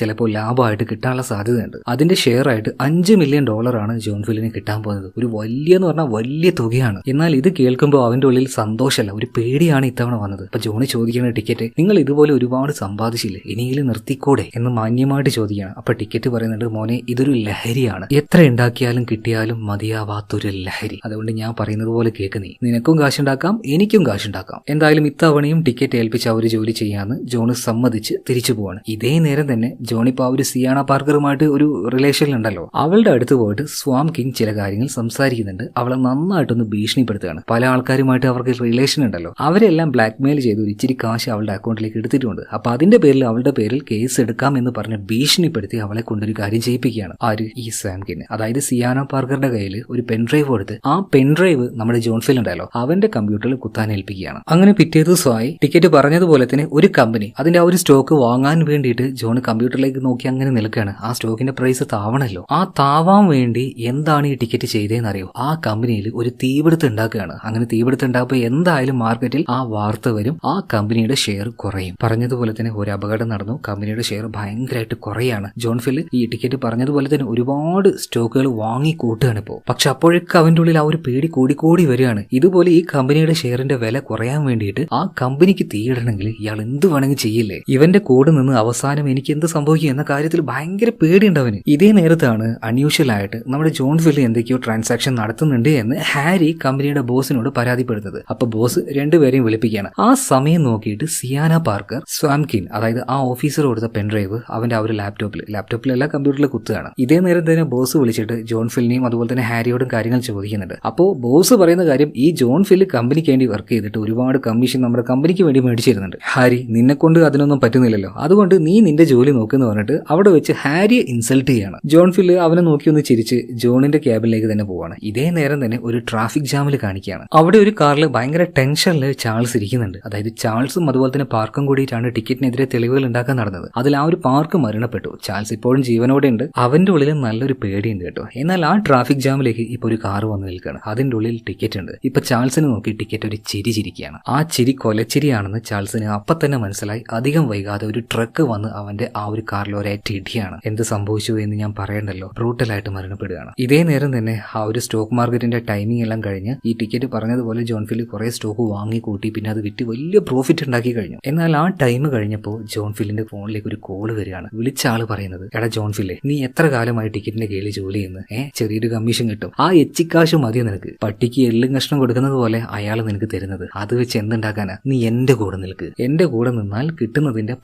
ചിലപ്പോൾ ലാഭമായിട്ട് കിട്ടാനുള്ള സാധ്യതയുണ്ട്. അതിന്റെ ഷെയർ ആയിട്ട് $5 മില്യൺ ആണ് ജോൺ ഫില്ലിന് കിട്ടാൻ പോകുന്നത്. ഒരു എന്ന് പറഞ്ഞാൽ വലിയ തുകയാണ്. എന്നാൽ ഇത് കേൾക്കുമ്പോൾ അവന്റെ ഉള്ളിൽ സന്തോഷമല്ല, ഒരു പേടിയാണ് ഇത്തവണ വന്നത്. അപ്പൊ ജോണി ചോദിക്കുന്ന ടിക്കറ്റ്, നിങ്ങൾ ഇതുപോലെ ഒരുപാട് സമ്പാദിച്ചില്ലേ, ഇനിയെങ്കിലും നിർത്തിക്കൂടെ എന്ന് മാന്യമായിട്ട് ചോദിക്കുകയാണ്. അപ്പൊ ടിക്കറ്റ് പറയുന്നുണ്ട്, മോനെ ഇതൊരു ലഹരിയാണ്, എത്ര ഉണ്ടാക്കിയാലും കിട്ടിയാലും മതിയാവാത്തൊരു ലഹരി. അതുകൊണ്ട് ഞാൻ പറയുന്നത് പോലെ കേൾക്ക്, നിനക്കും കാശുണ്ടാക്കാം എനിക്കും കാശുണ്ടാക്കാം. എന്തായാലും ഇത്തവണയും ടിക്കറ്റ് ഏൽപ്പിച്ച ഒരു ജോലി ചെയ്യാന്ന് ജോണ് സമ്മതിച്ച് തിരിച്ചു പോവാണ്. ഇതേ നേരം തന്നെ ജോണിപ്പോ ആ ഒരു സിയാന പാർക്കറുമായിട്ട് ഒരു റിലേഷനിലുണ്ടല്ലോ, അവളുടെ അടുത്ത് പോയിട്ട് സ്വാം കിങ് ചില കാര്യങ്ങൾ സംസാരിക്കുന്നുണ്ട്. അവളെ നന്നായിട്ടൊന്ന് ഭീഷണിപ്പെടുത്തുകയാണ്. പല ആൾക്കാരുമായിട്ട് അവർക്ക് റിലേഷൻ ഉണ്ടല്ലോ, അവരെല്ലാം ബ്ലാക്ക്മെയിൽ ചെയ്ത് ഒരു ഇച്ചിരി കാശ് അവളുടെ അക്കൗണ്ടിലേക്ക് എടുത്തിട്ടുണ്ട്. അപ്പൊ അതിന്റെ പേരിൽ അവളുടെ പേരിൽ കേസ് എടുക്കാം എന്ന് പറഞ്ഞ് ഭീഷണിപ്പെടുത്തി അവളെ കൊണ്ടൊരു കാര്യം ചെയ്യിപ്പിക്കുകയാണ്. ആര്? ഈ സാം കിങ്. അതായത് സിയാന പാർക്കറുടെ കയ്യിൽ ഒരു പെൻഡ്രൈവ് കൊടുത്ത് ആ പെൻഡ്രൈവ് നമ്മുടെ ജോൺ ഫിൽ ഉണ്ടല്ലോ അവന്റെ കമ്പ്യൂട്ടറിൽ കുത്താൻ ഏൽപ്പിക്കുകയാണ്. അങ്ങനെ പിറ്റേ ദിവസമായി ടിക്കറ്റ് പറഞ്ഞതുപോലെ തന്നെ ഒരു കമ്പനി അതിന്റെ ആ ഒരു സ്റ്റോക്ക് വാങ്ങാൻ വേണ്ടിയിട്ട് ജോൺ കമ്പ്യൂട്ടറിലേക്ക് നോക്കി അങ്ങനെ നിൽക്കുകയാണ്. ആ സ്റ്റോക്കിന്റെ പ്രൈസ് താവണല്ലോ. ആ താവാൻ വേണ്ടി എന്താണ് ഈ ടിക്കറ്റ് ചെയ്തതെന്ന് അറിയോ? ആ കമ്പനിയിൽ ഒരു തീപിടുത്തം ഉണ്ടാക്കുകയാണ്. അങ്ങനെ തീപിടുത്തം ഉണ്ടാകുമ്പോൾ എന്തായാലും മാർക്കറ്റിൽ ആ വാർത്ത വരും, ആ കമ്പനിയുടെ ഷെയർ കുറയും. പറഞ്ഞതുപോലെ തന്നെ ഒരു അപകടം നടന്നു, കമ്പനിയുടെ ഷെയർ ഭയങ്കരമായിട്ട് കുറയാണ്. ജോൺ ഫിൽ ഈ ടിക്കറ്റ് പറഞ്ഞതുപോലെ തന്നെ ഒരുപാട് സ്റ്റോക്കുകൾ വാങ്ങി കൂട്ടുകയാണ് ഇപ്പോൾ. പക്ഷെ അപ്പോഴൊക്കെ അവന്റെ ഉള്ളിൽ ആ ഒരു പേടി കൂടിക്കൂടി വരികയാണ്. ഇതുപോലെ ഈ കമ്പനിയുടെ ഷെയറിന്റെ വില കുറയാൻ വേണ്ടിയിട്ട് ആ കമ്പനിക്ക് തീയിടണമെങ്കിൽ ഇയാൾ എന്ത് വേണമെങ്കിൽ ചെയ്യില്ലേ? ഇവന്റെ കൂടെ നിന്ന് അവസാനം എനിക്ക് എന്ത് സംഭവിക്കും എന്ന കാര്യത്തിൽ ഭയങ്കര പേടിയുണ്ടവന്. ഇതേ നേരത്താണ് അൺയൂഷ്വൽ ആയിട്ട് നമ്മുടെ ജോൺ ഫിൽ എന്തൊക്കെയോ ട്രാൻസാക്ഷൻ നടത്തുന്നുണ്ട് എന്ന് ഹാരി കമ്പനിയുടെ ബോസിനോട് പരാതിപ്പെടുന്നത്. അപ്പൊ ബോസ് രണ്ടുപേരെയും വിളിപ്പിക്കുകയാണ്. ആ സമയം നോക്കിയിട്ട് സിയാന പാർക്കർ സ്വാം കിങ്, അതായത് ആ ഓഫീസർ കൊടുത്ത പെൻഡ്രൈവ് അവന്റെ ആ ഒരു ലാപ്ടോപ്പിലല്ല കമ്പ്യൂട്ടറിൽ കുത്തുകയാണ്. ഇതേ നേരം തന്നെ ബോസ് ബോസ് വിളിച്ചിട്ട് ജോൺ ഫിലിനെയും അതുപോലെ തന്നെ ഹാരിയോടും കാര്യങ്ങൾ ചോദിക്കുന്നുണ്ട്. അപ്പോൾ ബോസ് പറയുന്ന കാര്യം ഈ ജോൺ ഫില് കമ്പനിക്ക് വേണ്ടി വർക്ക് ചെയ്തിട്ട് ഒരുപാട് കമ്മീഷൻ നമ്മുടെ കമ്പനിക്ക് വേണ്ടി മേടിച്ചിരുന്നുണ്ട്. ഹാരി, നിന്നെ കൊണ്ട് അതിനൊന്നും പറ്റുന്നില്ലല്ലോ, അതുകൊണ്ട് നീ നിന്റെ ജോലി നോക്കുന്നു പറഞ്ഞിട്ട് അവിടെ വെച്ച് ഹാരിയെ ഇൻസൾട്ട് ചെയ്യാണ്. ജോൺ ഫില് അവനെ നോക്കി ഒന്ന് ചിരിച്ച് ജോണിന്റെ ക്യാബിനിലേക്ക് തന്നെ പോവാണ്. ഇതേ നേരം തന്നെ ഒരു ട്രാഫിക് ജാമിൽ കാണിക്കുകയാണ്. അവിടെ ഒരു കാറിൽ ഭയങ്കര ടെൻഷനിൽ ചാൾസ് ഇരിക്കുന്നുണ്ട്. അതായത് ചാൾസും അതുപോലെ തന്നെ പാർക്കും കൂടിയിട്ടാണ് ടിക്കറ്റിനെതിരെ തെളിവുകൾ ഉണ്ടാക്കാൻ നടന്നത്. അതിൽ ആ ഒരു പാർക്ക് മരണപ്പെട്ടു. ചാൾസ് ഇപ്പോഴും ജീവനോടെ ഉണ്ട്. അവന്റെ ഉള്ളിൽ നല്ലൊരു പേടിയുണ്ട് കേട്ടോ. എന്നാൽ ആ ട്രാഫിക് ജാമിലേക്ക് ഇപ്പൊ ഒരു കാർ വന്ന് നിൽക്കുകയാണ്. അതിന്റെ ഉള്ളിൽ ടിക്കറ്റ് ഉണ്ട്. ഇപ്പൊ ചാൾസിനെ നോക്കി ടിക്കറ്റ് ഒരു ചിരി ചിരിക്കുകയാണ്. ആ ചിരി കൊലച്ചിരിയാണെന്ന് ചാൾസിന് അപ്പൊ തന്നെ മനസ്സിലായി. അധികം വൈകാതെ ഒരു ട്രക്ക് വന്ന് അവന്റെ ആ ഒരു കാറിൽ ഒരേറ്റ ഇടിയാണ്. എന്ത് സംഭവിച്ചു എന്ന് ഞാൻ പറയണ്ടല്ലോ, ബ്രൂട്ടലായിട്ട് മരണപ്പെടുകയാണ്. ഇതേ നേരം തന്നെ ആ ഒരു സ്റ്റോക്ക് മാർക്കറ്റിന്റെ ടൈമിംഗ് എല്ലാം കഴിഞ്ഞ് ഈ ടിക്കറ്റ് പറഞ്ഞതുപോലെ ജോൺ ഫിൽ കുറെ സ്റ്റോക്ക് വാങ്ങി കൂട്ടി പിന്നെ അത് വിറ്റ് വലിയ പ്രോഫിറ്റ് ഉണ്ടാക്കി കഴിഞ്ഞു. എന്നാൽ ആ ടൈം കഴിഞ്ഞപ്പോൾ ജോൺ ഫില്ലിന്റെ ഫോണിലേക്ക് ഒരു കോള് വരികയാണ്. വിളിച്ച ആള് പറയുന്നത്, എടാ ജോൺ ഫില്ലേ, നീ എത്ര കാലമായി ടിക്കറ്റിന്റെ കീഴിൽ ജോലി ചെയ്യുന്നു? ചെറിയൊരു കമ്മീഷൻ കിട്ടും, ആ എച്ചിക്കാശ് മതി നിനക്ക്. പട്ടിക്ക് എള്ളും കഷ്ണം കൊടുക്കുന്നത് പോലെ അയാൾ നിനക്ക് തരുന്നത്. അത് വെച്ച് എന്തുണ്ടാക്കാനാ? നീ എന്റെ കൂടെ നിൽക്ക്. എന്റെ കൂടെ നിന്നാൽ കിട്ടുന്നതിന്റെ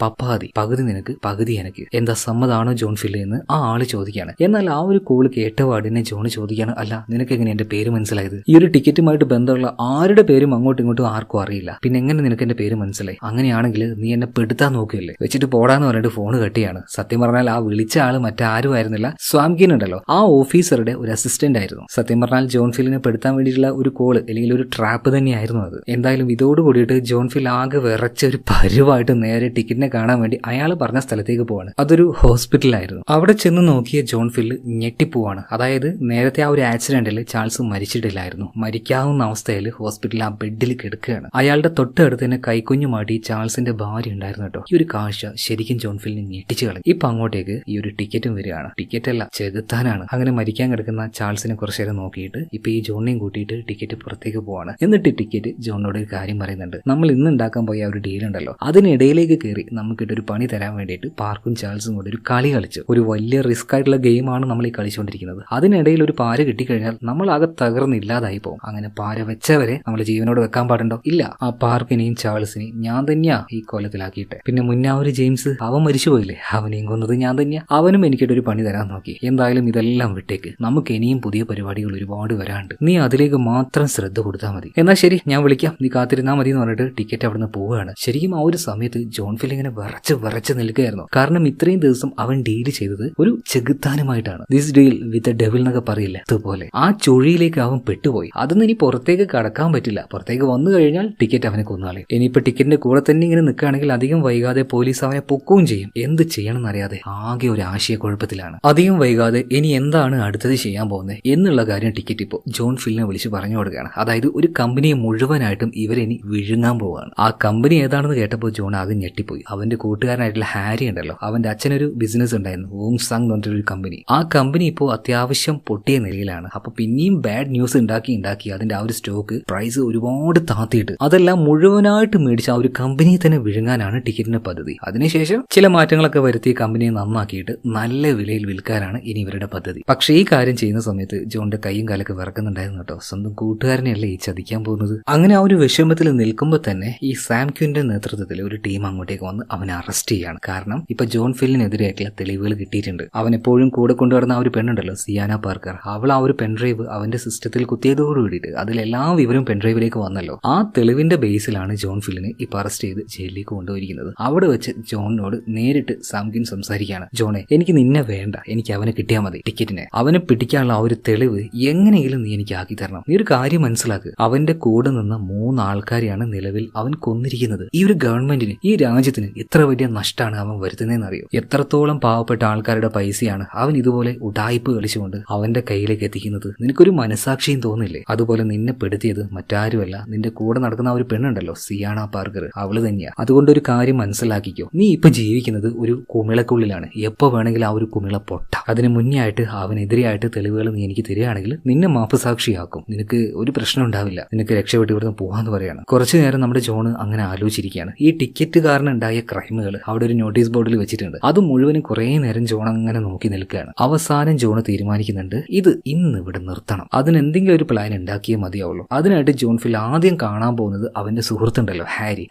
പകുതി നിനക്ക് പകുതി എനിക്ക്. എന്താ സമ്മതാണോ ജോൺ ഫില്ല് എന്ന് ആ ആള് ചോദിക്കുകയാണ്. എന്നാൽ ആ ഒരു കോള് കേട്ട പാടിനെ ജോൺ ചോദിക്കുകയാണ്, അല്ല നിനക്ക് എങ്ങനെ എന്റെ പേര് മനസ്സിലായത്? ഈ ഒരു ടിക്കറ്റുമായിട്ട് ബന്ധമുള്ള ആരുടെ പേരും അങ്ങോട്ടും ഇങ്ങോട്ടും ആർക്കും അറിയില്ല. പിന്നെ എങ്ങനെ നിനക്ക് എന്റെ പേര് മനസ്സിലായി? അങ്ങനെയാണെങ്കിൽ നീ എന്നെ പെടുത്താൻ നോക്കുകയല്ലേ? വെച്ചിട്ട് പോടാന്ന് പറഞ്ഞിട്ട് ഫോൺ കട്ടിയാണ്. സത്യം പറഞ്ഞാൽ ആ വിളിച്ച ആള് മറ്റാരും ആയിരുന്നില്ല, സ്വാംകിൻ ഉണ്ടല്ലോ, ആ ഓഫീസറുടെ ഒരു അസിസ്റ്റന്റ് ആയിരുന്നു. സത്യം പറഞ്ഞാൽ ജോൺ ഫില്ലിനെ പെടുത്താൻ വേണ്ടിയിട്ടുള്ള ഒരു കോള് അല്ലെങ്കിൽ ഒരു ട്രാപ്പ് തന്നെയായിരുന്നു അത്. എന്തായാലും ഇതോട് കൂടിയിട്ട് ജോൺ ഫിൽ ആകെ വിറച്ച ഒരു പരുവായിട്ട് നേരെ ടിക്കറ്റിനെ കാണാൻ വേണ്ടി അയാൾ പറഞ്ഞ സ്ഥലത്തേക്ക് പോവാണ്. അതൊരു ഹോസ്പിറ്റലായിരുന്നു. അവിടെ ചെന്ന് നോക്കിയ ജോൺ ഫിൽ ഞെട്ടിപ്പോവാണ്. അതായത് നേരത്തെ ആ ഒരു ആക്സിഡന്റിൽ ചാൾസ് മരിച്ചിട്ടില്ലായിരുന്നു. മരിക്കാവുന്ന അവസ്ഥയിൽ ഹോസ്പിറ്റലിൽ ആ ബെഡിൽ കിടക്കുകയാണ്. അയാളുടെ തൊട്ടടുത്ത് തന്നെ കൈക്കുഞ്ഞുമാട്ടി ചാൾസിന്റെ ഭാര്യ ഉണ്ടായിരുന്നു കേട്ടോ. ഈ ഒരു കാഴ്ച ശരിക്കും ജോൺ ഫിലിനെ ഞെട്ടിച്ചു കളഞ്ഞു. ഇപ്പൊ അങ്ങോട്ടേക്ക് ഈ ഒരു ടിക്കറ്റും വരികയാണ്. ടിക്കറ്റ് അല്ല, ചെകുത്താനാണ്. അങ്ങനെ മരിക്കാൻ കിടക്കുന്ന ചാൾസിനെ കുറച്ചു നേരം നോക്കിയിട്ട് ഇപ്പൊ ഈ ജോണിനെയും കൂട്ടിയിട്ട് ടിക്കറ്റ് പുറത്തേക്ക് പോവാണ്. എന്നിട്ട് ടിക്കറ്റ് ജോണിനോട് ഒരു കാര്യം പറയുന്നുണ്ട്. നമ്മൾ ഇന്ന് ഉണ്ടാക്കാൻ പോയ ഒരു ഡീൽ ഉണ്ടല്ലോ, അതിനിടയിലേക്ക് കയറി നമുക്കിട്ടൊരു പണി തരാൻ വേണ്ടിയിട്ട് പാർക്കും ചാൾസും കൂടെ ഒരു കളി കളിച്ചു. ഒരു വലിയ റിസ്ക് ആയിട്ടുള്ള ഗെയിമാണ് നമ്മൾ ഈ കളിച്ചുകൊണ്ടിരിക്കുന്നത്. അതിനിടയിൽ ഒരു പാര കിട്ടിക്കഴിഞ്ഞാൽ നമ്മൾ ആകെ തകർന്നില്ലാതായി പോകും. അങ്ങനെ പാര വെച്ചവരെ നമ്മൾ ജീവനോട് വെക്കാൻ പാടുണ്ടോ? ഇല്ല. ആ പാർക്കിനെയും ചാൾസിനെയും ഞാൻ തന്നെയാ ഈ കൊലത്തിലാക്കിയിട്ട്. പിന്നെ മുന്നേ ഒരു ജെയിംസ് അവൻ മരിച്ചുപോയില്ലേ, അവനെയും കൊന്നത് ഞാൻ തന്നെയാ. അവനും എനിക്കിട്ടൊരു പണി തരാൻ നോക്കി. എന്തായാലും ഇതെല്ലാം വിട്ടേക്ക്, നമുക്ക് ഇനിയും പുതിയ പരിപാടികൾ ഒരുപാട് വരാണ്ട്. നീ അതിലേക്ക് മാത്രം ശ്രദ്ധ കൊടുത്താൽ മതി. എന്നാൽ ശരി, ഞാൻ വിളിക്കാം, നീ കാത്തിരുന്നാൽ മതി എന്ന് പറഞ്ഞിട്ട് ടിക്കറ്റ് അവിടുന്ന് പോവുകയാണ്. ശരിക്കും ആ ഒരു സമയത്ത് ജോൺ ഫിൽ ഇങ്ങനെ വിറച്ച് നിൽക്കുകയായിരുന്നു. കാരണം ഇത്രയും ദിവസം അവൻ ഡീൽ ചെയ്തത് ഒരു ചെകുത്താനുമായിട്ടാണ്. ദിസ് ഡീൽ വിത്ത് ഡെവിൽ എന്നൊക്കെ പറയില്ല, അതുപോലെ ആ ചുഴിയിലേക്ക് അവൻ പെട്ടുപോയി. അതൊന്നും ഇനി പുറത്തേക്ക് കടക്കാൻ പറ്റില്ല. പുറത്തേക്ക് വന്നു കഴിഞ്ഞാൽ ടിക്കറ്റ് അവനെ കൊന്നാളെ. ഇനിയിപ്പോ ടിക്കറ്റിന്റെ കൂടെ തന്നെ ഇങ്ങനെ നിൽക്കുകയാണെങ്കിൽ അധികം വൈകാതെ പോലീസ് അവനെ പൊക്കുകയും ചെയ്യും. എന്ത് ചെയ്യണം എന്നറിയാതെ ആകെ ഒരു ആശയക്കുഴപ്പത്തിലാണ്. അധികം വൈകാതെ ഇനി എന്താണ് അടുത്തത് ചെയ്യാൻ പോകുന്നത് എന്നുള്ള കാര്യം ടിക്കറ്റ് ഇപ്പോൾ ജോൺ ഫിലിനെ വിളിച്ച് പറഞ്ഞു കൊടുക്കുകയാണ്. അതായത് ഒരു കമ്പനിയെ മുഴുവനായിട്ടും ഇവരിനി വിഴുങ്ങാൻ പോവുകയാണ്. ആ കമ്പനി ഏതാണെന്ന് കേട്ടപ്പോൾ ജോൺ ആകെ ഞെട്ടിപ്പോയി. അവന്റെ കൂട്ടുകാരനായിട്ടുള്ള ഹാരി ഉണ്ടല്ലോ, അവന്റെ അച്ഛനൊരു ബിസിനസ് ഉണ്ടായിരുന്നു, വോങ് സാങ് എന്ന് പറഞ്ഞിട്ടൊരു കമ്പനി. ആ കമ്പനി ഇപ്പോൾ അത്യാവശ്യം പൊട്ടിയ നിലയിലാണ്. അപ്പൊ പിന്നെയും ബാഡ് ന്യൂസ് ഉണ്ടാക്കി അതിന്റെ ആ ഒരു സ്റ്റോക്ക് പ്രൈസ് ഒരുപാട് താത്തിയിട്ട് അതെല്ലാം മുഴുവനായിട്ട് മേടിച്ച് ആ ഒരു കമ്പനിയെ തന്നെ വിഴുങ്ങാനാണ് ടിക്കറ്റിന്റെ പദ്ധതി. അതിനുശേഷം ചില മാറ്റങ്ങളൊക്കെ വരുത്തി കമ്പനിയെ നന്നാക്കിയിട്ട് നല്ല വിലയിൽ വിൽക്കാനാണ് ഇനി ഇവരുടെ പദ്ധതി. പക്ഷേ ഈ കാര്യം ചെയ്യുന്ന സമയത്ത് ജോണിന്റെ കൈയും കാലൊക്കെ വിറക്കുന്നുണ്ടായിരുന്നു കേട്ടോ. സ്വന്തം കൂട്ടുകാരനെയല്ലേ ഈ ചതിക്കാൻ പോകുന്നത്. അങ്ങനെ ആ ഒരു വിഷമത്തിൽ നിൽക്കുമ്പോൾ തന്നെ ഈ സാംക്യുന്റെ നേതൃത്വത്തിൽ ഒരു ടീം അങ്ങോട്ടേക്ക് വന്ന് അവനെ അറസ്റ്റ് ചെയ്യാണ്. കാരണം ഇപ്പൊ ജോൺ ഫിലിനെതിരായിട്ടുള്ള തെളിവുകൾ കിട്ടിയിട്ടുണ്ട്. അവൻ എപ്പോഴും കൂടെ കൊണ്ടുവരുന്ന ആ ഒരു പെണ്ണുണ്ടല്ലോ, സിയാന പാർക്കർ, അവൾ ആ ഒരു പെൻഡ്രൈവ് അവന്റെ സിസ്റ്റത്തിൽ കുത്തിയതോട് കൂടിയിട്ട് അതിലെല്ലാ വിവരവും പെൻഡ്രൈവിലേക്ക് വന്നല്ലോ. ആ തെളിവിന്റെ ബേസിലാണ് ജോൺ ഫിലിനെ ഇപ്പൊ അറസ്റ്റ് ചെയ്ത് ജയിലിലേക്ക് കൊണ്ടുപോയിരിക്കുന്നത്. അവിടെ വെച്ച് ജോണിനോട് നേരിട്ട് സാംക്യുൻ സംസാരിക്കുകയാണ്. ജോണെ, എനിക്ക് നിന്നെ വേണ്ട, എനിക്ക് അവനെ കിട്ടിയാൽ മതി. ടിക്കറ്റിനെ അവനെ പിടിക്കാനുള്ള ആ ഒരു തെളിവ് എങ്ങനെയെങ്കിലും നീ എനിക്ക് ആക്കി തരണം. നീ ഒരു കാര്യം മനസ്സിലാക്കുക, അവന്റെ കൂടെ നിന്ന 3 ആൾക്കാരെയാണ് നിലവിൽ അവൻ കൊന്നിരിക്കുന്നത്. ഈ ഒരു ഗവൺമെന്റിന്, ഈ രാജ്യത്തിന് എത്ര വലിയ നഷ്ടമാണ് അവൻ വരുത്തുന്നതെന്ന് അറിയോ? എത്രത്തോളം പാവപ്പെട്ട ആൾക്കാരുടെ പൈസയാണ് അവൻ ഇതുപോലെ ഉടായ്പ് കളിച്ചുകൊണ്ട് അവന്റെ കയ്യിലേക്ക് എത്തിക്കുന്നത്. നിനക്കൊരു മനസാക്ഷിയും തോന്നില്ലേ? അതുപോലെ നിന്നെ പെടുത്തിയത് മറ്റാരുമല്ല, നിന്റെ കൂടെ നടക്കുന്ന ആ ഒരു പെണ്ണുണ്ടല്ലോ, സിയാന പാർക്കർ, അവള് തന്നെയാ. അതുകൊണ്ടൊരു കാര്യം മനസ്സിലാക്കിക്കോ, നീ ഇപ്പൊ ജീവിക്കുന്നത് ഒരു കുമിളക്കുള്ളിലാണ്. എപ്പോ വേണമെങ്കിലും ആ ഒരു കുമിള പൊട്ട. അതിന് മുന്നേ ആയിട്ട് അവനെതിരെയായിട്ട് തെളിവുകൾ നീ എനിക്ക് തരികയാണെങ്കിൽ നിന്നെ മാപ്പുസാക്ഷിയാക്കും. നിനക്ക് ഒരു പ്രശ്നം ഉണ്ടാവില്ല, നിനക്ക് രക്ഷപ്പെട്ട് ഇവിടുന്ന് പോകാന്ന് പറയാണ്. കുറച്ചു നേരം നമ്മുടെ ജോണ് അങ്ങനെ ആലോചിച്ചിരിക്കുകയാണ്. ഈ ടിക്കറ്റ് കാരണം ഉണ്ടായ ക്രൈമുകൾ അവിടെ ഒരു നോട്ടീസ് ബോർഡിൽ വെച്ചിട്ടുണ്ട്. അത് മുഴുവനും കുറെ നേരം ജോൺ അങ്ങനെ നോക്കി നിൽക്കുകയാണ്. അവസാനം ജോണ് തീരുമാനിക്കുന്നുണ്ട്, ഇത് ഇന്ന് ഇവിടെ നിർത്തണം. അതിനെന്തെങ്കിലും ഒരു പ്ലാൻ ഉണ്ടാക്കിയേ മതിയാവുള്ളൂ. അതിനായിട്ട് ജോൺ ഫിൽ ആദ്യം കാണാൻ പോകുന്നത് അവന്റെ സുഹൃത്തുണ്ടല്ലോ,